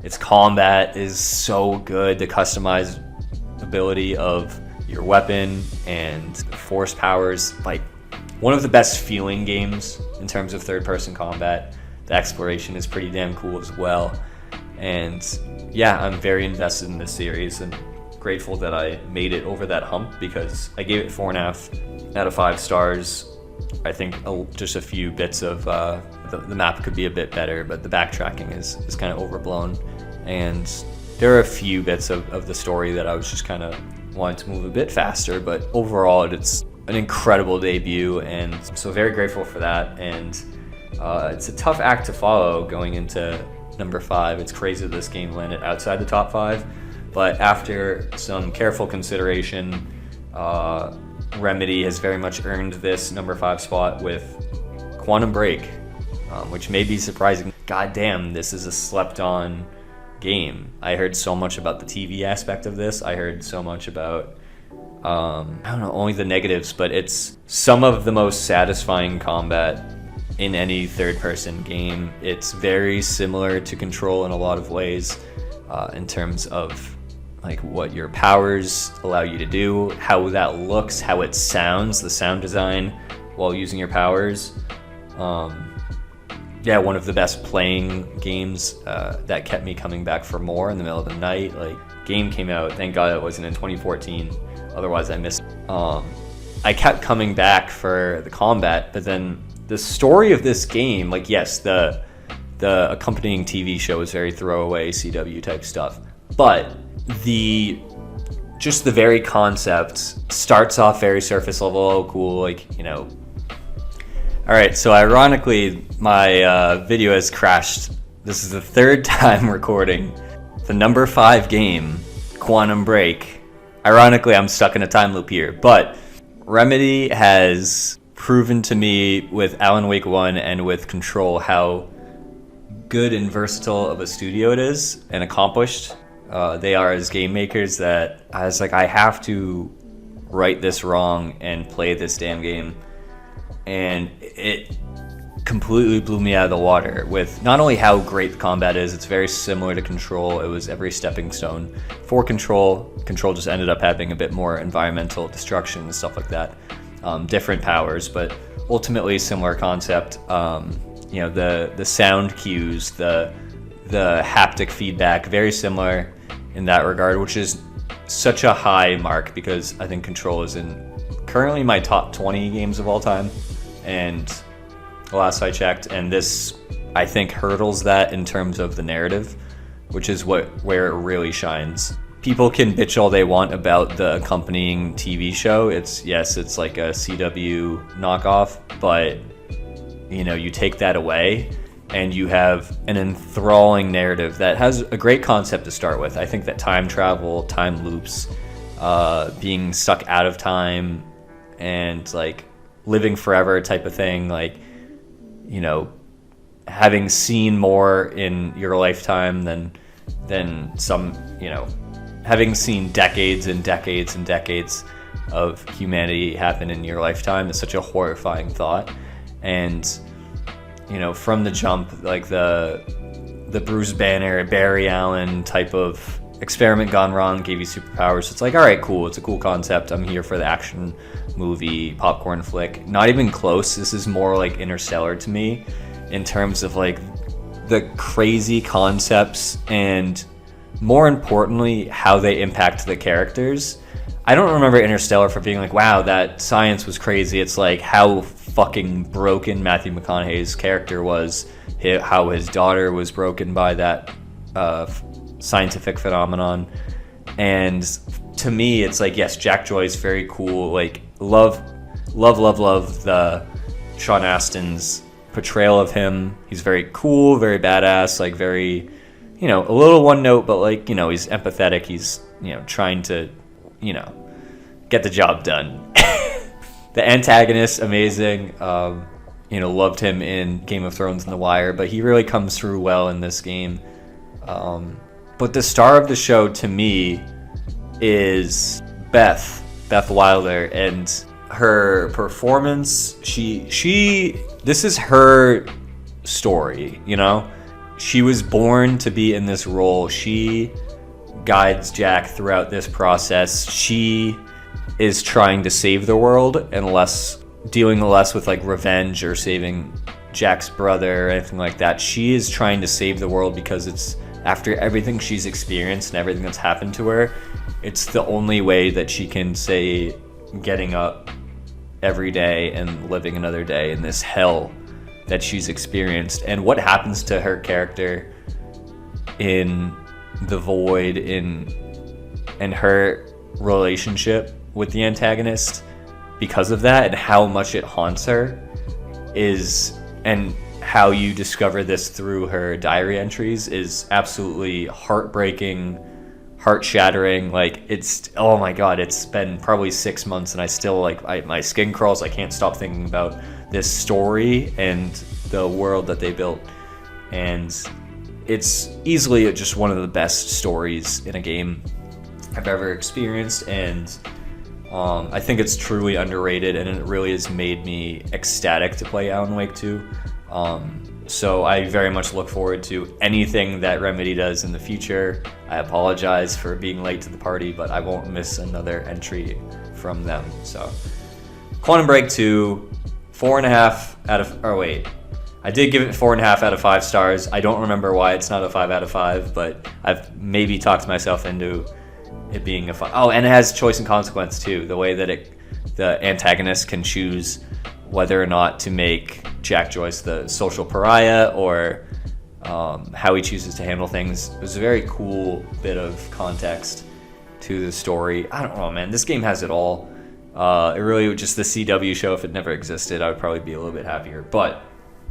its combat is so good. The customizability of your weapon and force powers, like one of the best feeling games in terms of third-person combat. The exploration is pretty damn cool as well. And yeah, I'm very invested in this series and grateful that I made it over that hump, because I gave it 4.5 out of 5 stars. I think just a few bits of the map could be a bit better, but the backtracking is kind of overblown. And there are a few bits of the story that I was just kind of wanting to move a bit faster, but overall it's an incredible debut, and I'm so very grateful for that. And it's a tough act to follow going into number 5. It's crazy that this game landed outside the top 5, but after some careful consideration, Remedy has very much earned this number 5 spot with Quantum Break, which may be surprising. God damn, this is a slept-on game. I heard so much about the TV aspect of this. I heard so much about, I don't know, only the negatives, but it's some of the most satisfying combat in any third-person game. It's very similar to Control in a lot of ways, in terms of like what your powers allow you to do, how that looks, how it sounds, the sound design while using your powers. Yeah, one of the best playing games that kept me coming back for more in the middle of the night. Like, game came out, thank God it wasn't in 2014, otherwise I missed it. I kept coming back for the combat, but then the story of this game, like, yes, the accompanying TV show is very throwaway CW type stuff, but the very concept starts off very surface level. Oh, cool, like, you know. All right, so ironically, my video has crashed. This is the 3rd time recording the number 5 game, Quantum Break. Ironically, I'm stuck in a time loop here, but Remedy has proven to me with Alan Wake 1 and with Control how good and versatile of a studio it is, and accomplished they are as game makers, that I was like, I have to right this wrong and play this damn game. And it completely blew me out of the water with not only how great the combat is, it's very similar to Control. It was every stepping stone for Control. Control just ended up having a bit more environmental destruction and stuff like that. Different powers, but ultimately similar concept. You know, the sound cues, the haptic feedback, very similar in that regard, which is such a high mark, because I think Control is in currently my top 20 games of all time, and last I checked, and this, I think, hurdles that in terms of the narrative, which is where it really shines. People can bitch all they want about the accompanying TV show. It's like a CW knockoff, but you take that away and you have an enthralling narrative that has a great concept to start with. I think that time travel, time loops, being stuck out of time, and like living forever type of thing, like, having seen more in your lifetime than some, having seen decades and decades and decades of humanity happen in your lifetime is such a horrifying thought. And from the jump, like the Bruce Banner, Barry Allen type of experiment gone wrong gave you superpowers. It's like, all right, cool, it's a cool concept, I'm here for the action movie popcorn flick. Not even close. This is more like Interstellar to me in terms of like the crazy concepts, and more importantly, how they impact the characters. I don't remember Interstellar for being like, wow, that science was crazy. It's like how fucking broken Matthew McConaughey's character was, how his daughter was broken by that scientific phenomenon. And to me, it's like, yes, Jack Joy's very cool. Like, love the Sean Astin's portrayal of him. He's very cool, very badass, like very, a little one note, but like, he's empathetic. He's, trying to, get the job done. The antagonist, amazing. Loved him in Game of Thrones and The Wire, but he really comes through well in this game. But the star of the show to me is Beth Wilder, and her performance. This is her story, She was born to be in this role. She guides Jack throughout this process. She is trying to save the world and dealing less with like revenge or saving Jack's brother or anything like that. She is trying to save the world because it's after everything she's experienced and everything that's happened to her, it's the only way that she can say getting up every day and living another day in this hell that she's experienced. And what happens to her character in the void, in her relationship with the antagonist because of that, and how much it haunts her and how you discover this through her diary entries is absolutely heartbreaking, heart-shattering. Like, it's, oh my god, it's been probably 6 months and I still, like, my skin crawls. I can't stop thinking about this story and the world that they built. And it's easily just one of the best stories in a game I've ever experienced, and I think it's truly underrated, and it really has made me ecstatic to play Alan Wake 2. So I very much look forward to anything that Remedy does in the future. I apologize for being late to the party, but I won't miss another entry from them. So Quantum Break 2, 4.5 out of, oh wait, I did give it 4.5 out of 5 stars. I don't remember why it's not a 5 out of 5, but I've maybe talked myself into it being a 5. Oh, and it has choice and consequence too. The way that the antagonist can choose whether or not to make Jack Joyce the social pariah, or how he chooses to handle things. It was a very cool bit of context to the story. I don't know, man. This game has it all. It really, just the CW show, if it never existed, I would probably be a little bit happier. But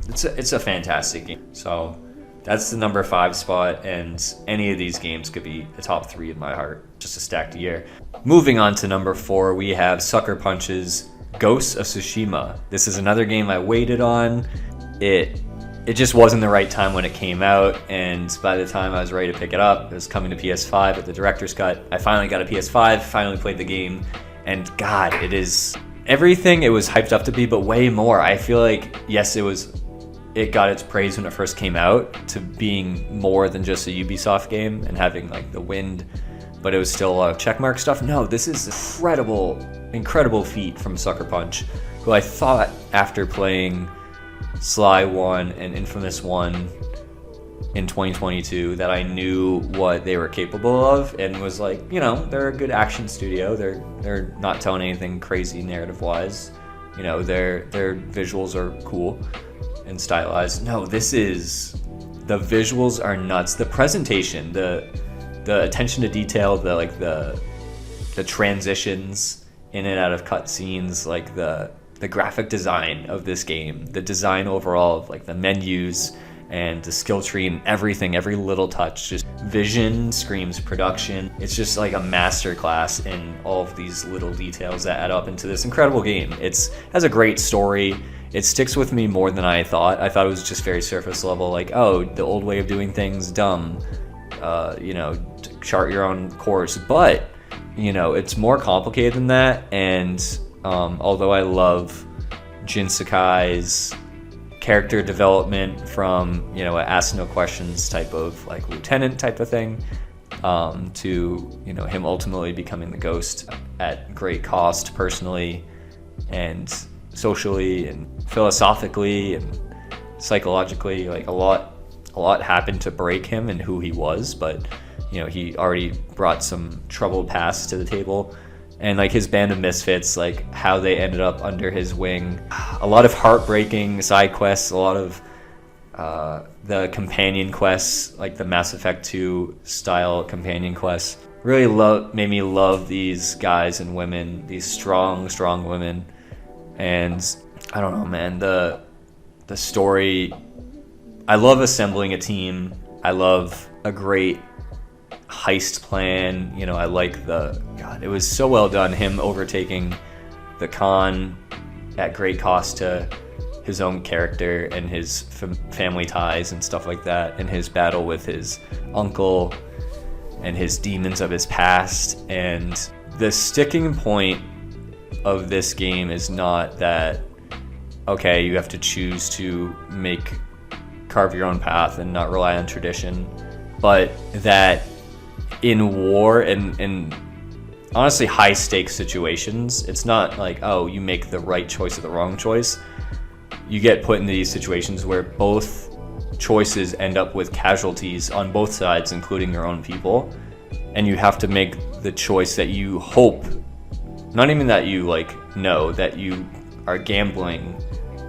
it's a fantastic game. So that's the number 5 spot, and any of these games could be a top 3 in my heart. Just a stacked year. Moving on to number 4, we have Sucker Punch's Ghosts of Tsushima. This is another game I waited on. It just wasn't the right time when it came out, and by the time I was ready to pick it up, it was coming to PS5 at the director's cut. I finally got a PS5, finally played the game, and god, it is everything it was hyped up to be, but way more. I feel like, yes, it got its praise when it first came out, to being more than just a Ubisoft game and having like the wind, but it was still a lot of checkmark stuff. No, this is incredible feat from Sucker Punch, who I thought, after playing Sly 1 and Infamous 1 in 2022, that I knew what they were capable of, and was like, they're a good action studio. They're not telling anything crazy narrative-wise. You know, their visuals are cool and stylized. No, the visuals are nuts. The presentation, the attention to detail, the transitions in and out of cutscenes, like the graphic design of this game, the design overall of like the menus and the skill tree and everything, every little touch, just vision screams production. It's just like a masterclass in all of these little details that add up into this incredible game. Has a great story. It sticks with me more than I thought. I thought it was just very surface level, like, oh, the old way of doing things, dumb. Chart your own course. But, it's more complicated than that. And although I love Jin Sakai's character development from, a ask no questions type of like lieutenant type of thing, to, him ultimately becoming the ghost at great cost personally and socially and philosophically and psychologically. Like a lot happened to break him and who he was, but he already brought some troubled past to the table. And like his band of misfits, like how they ended up under his wing, a lot of heartbreaking side quests, a lot of the companion quests, like the Mass Effect 2 style companion quests, really made me love these guys and women, these strong women. And I don't know, man, the story, I love assembling a team. I love a great heist plan. I like it was so well done, him overtaking the Khan at great cost to his own character and his family ties and stuff like that, and his battle with his uncle and his demons of his past. And the sticking point of this game is not that, okay, you have to choose to carve your own path and not rely on tradition, but that in war and honestly high stakes situations, it's not like, oh, you make the right choice or the wrong choice. You get put into these situations where both choices end up with casualties on both sides, including your own people, and you have to make the choice that you hope, not even that you know, that you are gambling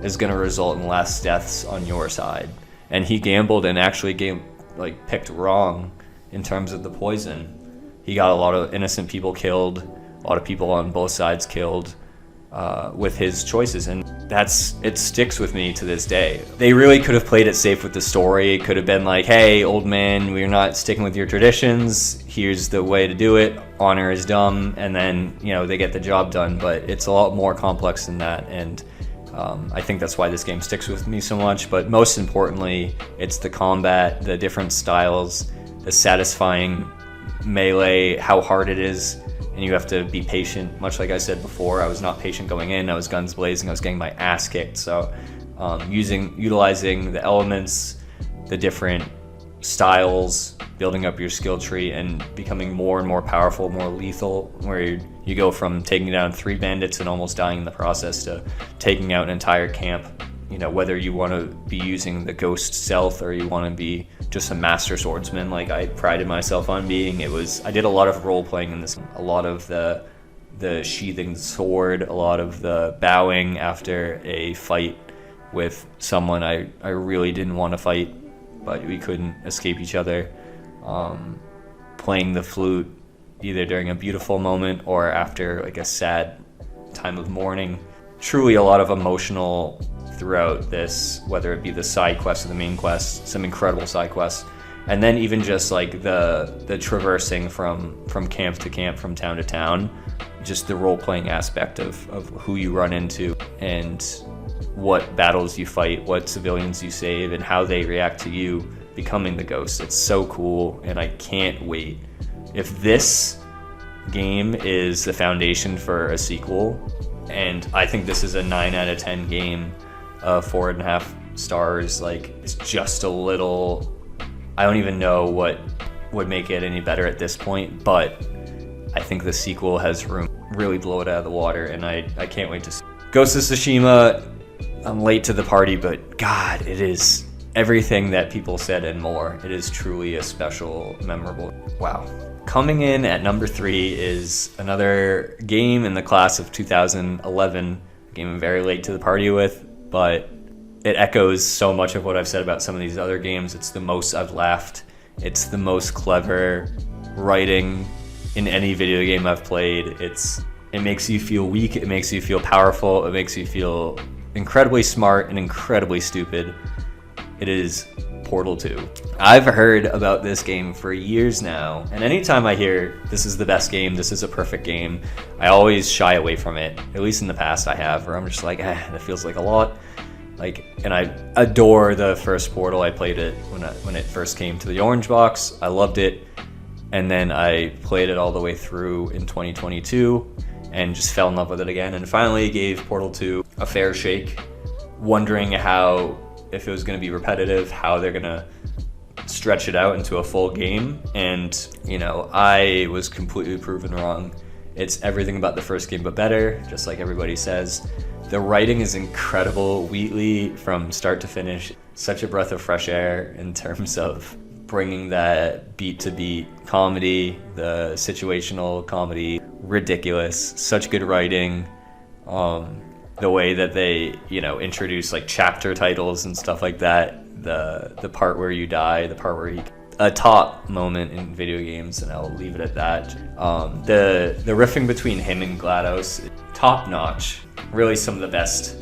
is going to result in less deaths on your side. And he gambled and actually picked wrong in terms of the poison. He got a lot of innocent people killed, a lot of people on both sides killed with his choices, and it sticks with me to this day. They really could have played it safe with the story. It could have been like, hey, old man, we're not sticking with your traditions. Here's the way to do it. Honor is dumb, and then they get the job done. But it's a lot more complex than that, and I think that's why this game sticks with me so much. But most importantly, it's the combat, the different styles, the satisfying melee, how hard it is, and you have to be patient. Much like I said before, I was not patient going in. I was guns blazing. I was getting my ass kicked. So utilizing the elements, the different styles, building up your skill tree, and becoming more and more powerful, more lethal, where you go from taking down 3 bandits and almost dying in the process to taking out an entire camp. Whether you want to be using the ghost stealth or you want to be just a master swordsman like I prided myself on being. I did a lot of role playing in this, a lot of the sheathing sword, a lot of the bowing after a fight with someone I really didn't want to fight, but we couldn't escape each other. Playing the flute either during a beautiful moment or after a sad time of mourning. Truly a lot of emotional throughout this, whether it be the side quests or the main quests, some incredible side quests, and then even just the traversing from camp to camp, from town to town, just the role-playing aspect of who you run into and what battles you fight, what civilians you save, and how they react to you becoming the ghost. It's so cool, and I can't wait. If this game is the foundation for a sequel, and I think this is a 9 out of 10 game, 4.5 stars. It's just a little, I don't even know what would make it any better at this point, but I think the sequel has room to really blow it out of the water, and I can't wait to see. Ghost of Tsushima, I'm late to the party, but God, it is everything that people said and more. It is truly a special, memorable, wow. Coming in at number 3 is another game in the class of 2011, came in very late to the party with, but it echoes so much of what I've said about some of these other games. It's the most I've laughed. It's the most clever writing in any video game I've played. It makes you feel weak, it makes you feel powerful, it makes you feel incredibly smart and incredibly stupid. It is Portal 2. I've heard about this game for years now, and anytime I hear this is the best game, this is a perfect game, I always shy away from it. At least in the past I have, where I'm just like, that feels like a lot. And I adore the first Portal. I played it when it first came to the orange box. I loved it, and then I played it all the way through in 2022 and just fell in love with it again, and finally gave Portal 2 a fair shake, wondering if it was going to be repetitive, how they're going to stretch it out into a full game. And I was completely proven wrong. It's everything about the first game but better, just like everybody says. The writing is incredible. Wheatley, from start to finish, such a breath of fresh air in terms of bringing that beat-to-beat comedy, the situational comedy, ridiculous, such good writing. The way that they, introduce like chapter titles and stuff like that, the part where you die, the part where a top moment in video games, and I'll leave it at that. The riffing between him and GLaDOS, top notch. Really some of the best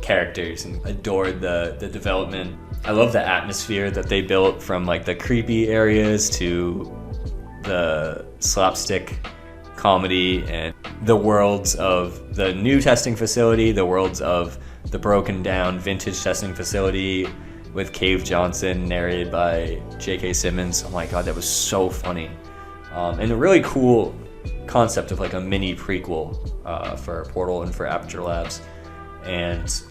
characters, and adored the development. I love the atmosphere that they built, from like the creepy areas to the slapstick comedy, and the worlds of the new testing facility, the worlds of the broken down vintage testing facility with Cave Johnson, narrated by J.K. Simmons. Oh my god, that was so funny. And a really cool concept of like a mini prequel for Portal and for Aperture Labs, and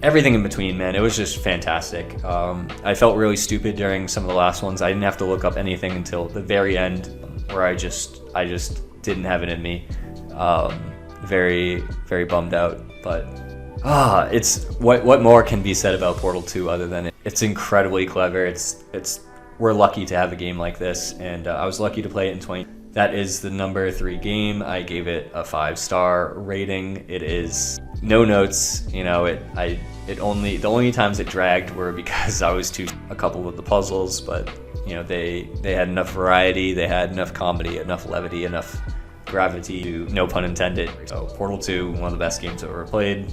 everything in between, man. It was just fantastic. I felt really stupid during some of the last ones. I didn't have to look up anything until the very end, where I just didn't have it in me. Very, very bummed out, but it's what more can be said about Portal 2 other than it's incredibly clever. We're lucky to have a game like this, and I was lucky to play it in 20. That is the number 3 game. I gave it a 5-star rating. It is no notes. The only times it dragged were because I was a couple of the puzzles, but they had enough variety, they had enough comedy, enough levity, enough gravity, no pun intended. So Portal 2, one of the best games I've ever played.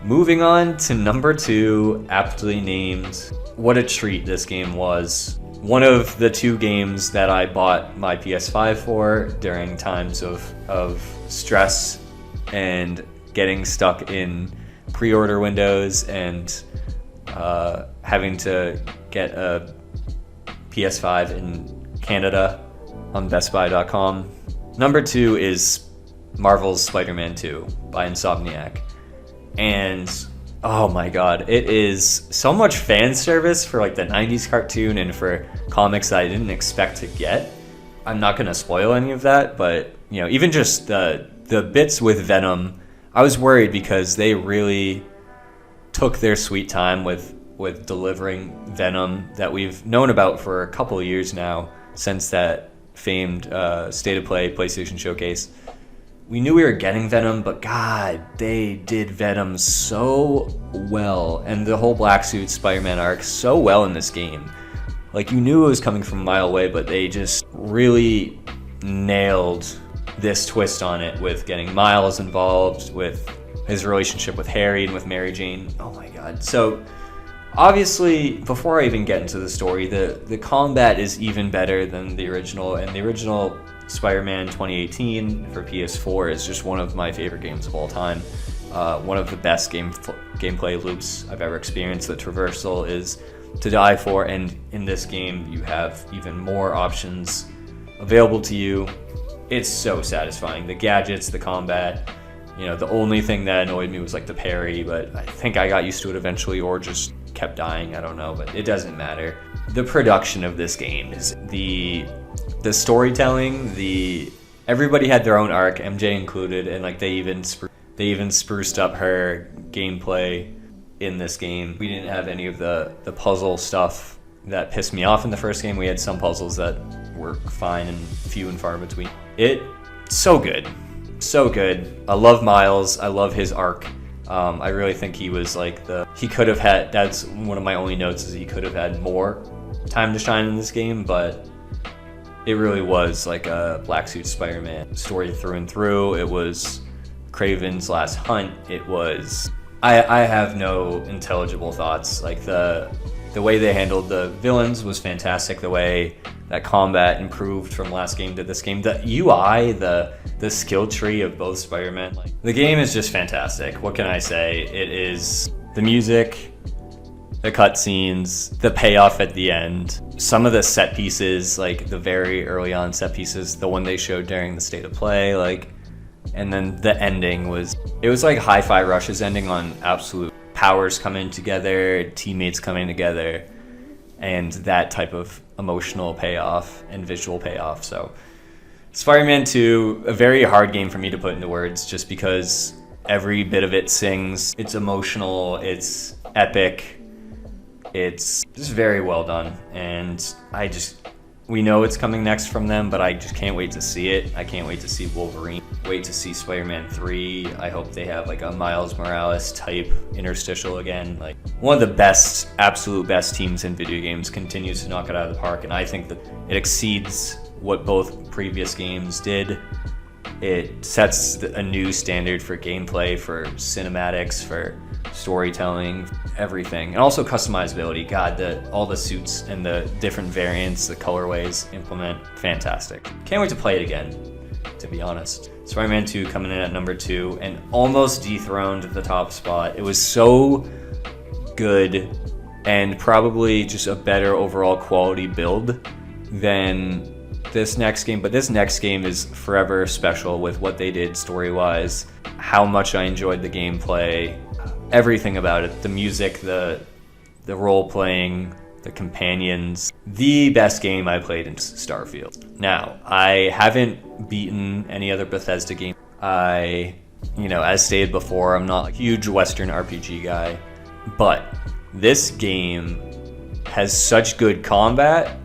Moving on to number 2, aptly named. What a treat this game was. One of the 2 games that I bought my PS5 for during times of stress and getting stuck in pre-order windows and having to get a PS5 in Canada on bestbuy.com. Number 2 is Marvel's Spider-Man 2 by Insomniac. And oh my god, it is so much fan service for like the 90s cartoon and for comics that I didn't expect to get. I'm not going to spoil any of that, but even just the bits with Venom, I was worried because they really took their sweet time with delivering Venom that we've known about for a couple of years now, since that famed State of Play PlayStation Showcase. We knew we were getting Venom, but god, they did Venom so well, and the whole Black Suit Spider-Man arc so well in this game. Like, you knew it was coming from a mile away, but they just really nailed this twist on it, with getting Miles involved, with his relationship with Harry and with Mary Jane. Oh my god. So obviously, before I even get into the story, the combat is even better than the original, and the original Spider-Man 2018 for PS4 is just one of my favorite games of all time. One of the best gameplay loops I've ever experienced. The traversal is to die for, and in this game you have even more options available to you. It's so satisfying. The gadgets, the combat. The only thing that annoyed me was like the parry, but I think I got used to it eventually, or just kept dying. I don't know, but it doesn't matter. The production of this game is the storytelling. Everybody had their own arc, MJ included, and like they even spruced up her gameplay in this game. We didn't have any of the puzzle stuff that pissed me off in the first game. We had some puzzles that were fine and few and far between. It's so good. so good. I love Miles. I love his arc. I really think he was like he could have had, that's one of my only notes, is he could have had more time to shine in this game, but it really was like a Black Suit Spider-Man story through and through. It was Kraven's last hunt. It was, I have no intelligible thoughts. Like the way they handled the villains was fantastic. The way that combat improved from last game to this game, the UI, the skill tree of both Spider-Man, like, the game is just fantastic. What can I say? It is the music, the cutscenes, the payoff at the end, some of the set pieces, like the very early on set pieces, the one they showed during the state of play, like, and then the ending was, it was like Hi-Fi Rush's ending on absolute powers coming together, teammates coming together, and that type of emotional payoff and visual payoff. So Spider-Man 2, a very hard game for me to put into words, just because every bit of it sings. It's emotional, it's epic, it's just very well done, and we know it's coming next from them, but I just can't wait to see it. I can't wait to see Wolverine, wait to see Spider-Man 3. I hope they have like a Miles Morales type interstitial again. Like, one of the best, absolute best teams in video games continues to knock it out of the park, and I think that it exceeds what both previous games did. It sets a new standard for gameplay, for cinematics, for storytelling, everything. And also customizability. God, all the suits and the different variants, the colorways implement, fantastic. Can't wait to play it again, to be honest. Spider-Man 2 coming in at number 2 and almost dethroned the top spot. It was so good and probably just a better overall quality build than this next game, but this next game is forever special with what they did story-wise, how much I enjoyed the gameplay, everything about it, the music, the role-playing, the companions. The best game I played in Starfield. Now, I haven't beaten any other Bethesda game. As stated before, I'm not a huge Western RPG guy, but this game has such good combat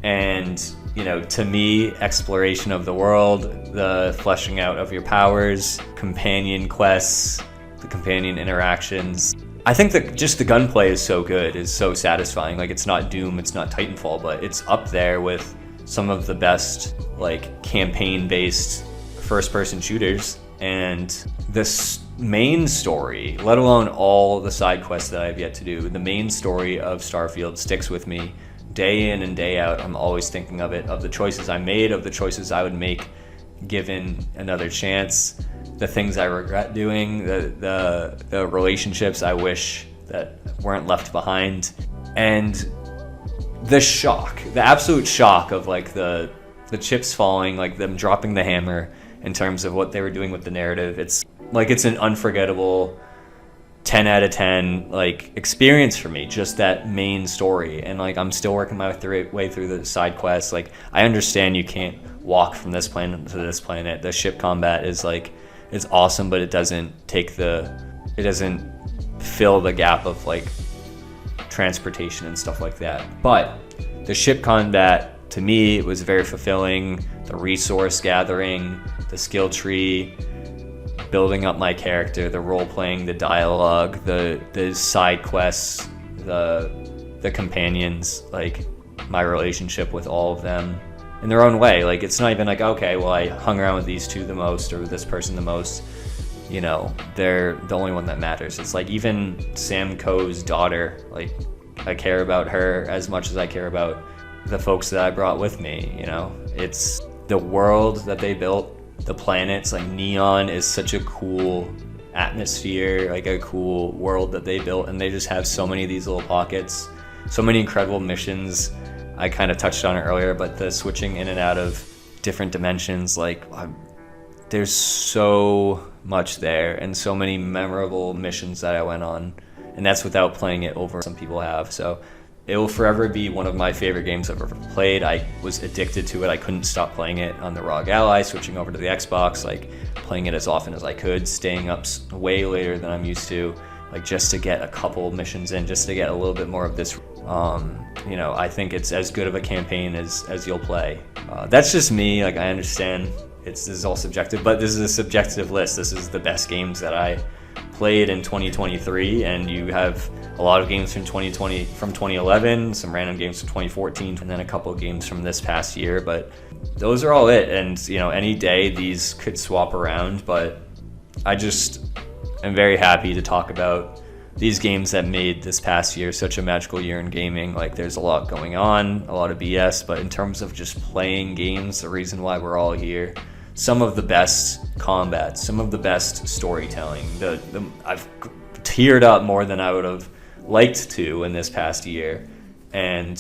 and, to me, exploration of the world, the fleshing out of your powers, companion quests, the companion interactions. I think that just the gunplay is so good, is so satisfying. Like, it's not Doom, it's not Titanfall, but it's up there with some of the best, like, campaign-based first-person shooters. And this main story, let alone all the side quests that I've yet to do, the main story of Starfield sticks with me day in and day out. I'm always thinking of it, of the choices I made, of the choices I would make given another chance, the things I regret doing, the relationships I wish that weren't left behind, and the shock, the absolute shock of like the chips falling, like them dropping the hammer in terms of what they were doing with the narrative. It's an unforgettable 10 out of 10 like experience for me, just that main story. And like, I'm still working my way through the side quests. Like, I understand you can't walk from this planet to this planet. The ship combat is like, it's awesome, but it doesn't fill the gap of like transportation and stuff like that. But the ship combat, to me, it was very fulfilling. The resource gathering, the skill tree, building up my character, the role playing, the dialogue, the side quests, the companions, like my relationship with all of them in their own way. Like, it's not even like, okay, well, I hung around with these two the most or this person the most. They're the only one that matters. It's like even Sam Coe's daughter, like, I care about her as much as I care about the folks that I brought with me. It's the world that they built, the planets, like Neon is such a cool atmosphere, like a cool world that they built, and they just have so many of these little pockets, so many incredible missions. I kind of touched on it earlier, but the switching in and out of different dimensions, like, there's so much there and so many memorable missions that I went on, and that's without playing it over. Some people have, so it will forever be one of my favorite games I've ever played. I was addicted to it. I couldn't stop playing it on the ROG Ally, switching over to the Xbox, like playing it as often as I could, staying up way later than I'm used to, like just to get a couple missions in, just to get a little bit more of this. I think it's as good of a campaign as you'll play. That's just me. Like, I understand this is all subjective, but this is a subjective list. This is the best games that I played in 2023, and you have a lot of games from 2011, some random games from 2014, and then a couple of games from this past year, but those are all it. And any day these could swap around, but I just am very happy to talk about these games that made this past year such a magical year in gaming. Like, there's a lot going on, a lot of BS, but in terms of just playing games, the reason why we're all here, some of the best combat, some of the best storytelling. I've teared up more than I would have liked to in this past year. And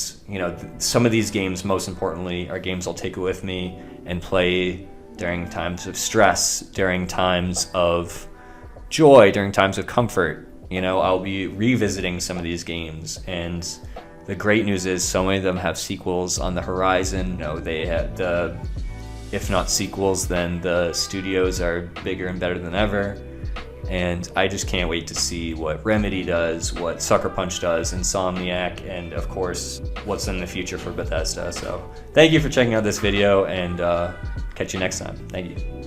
some of these games, most importantly, are games I'll take with me and play during times of stress, during times of joy, during times of comfort. I'll be revisiting some of these games, and the great news is so many of them have sequels on the horizon. They have if not sequels, then the studios are bigger and better than ever. And I just can't wait to see what Remedy does, what Sucker Punch does, Insomniac, and of course, what's in the future for Bethesda. So thank you for checking out this video, and catch you next time. Thank you.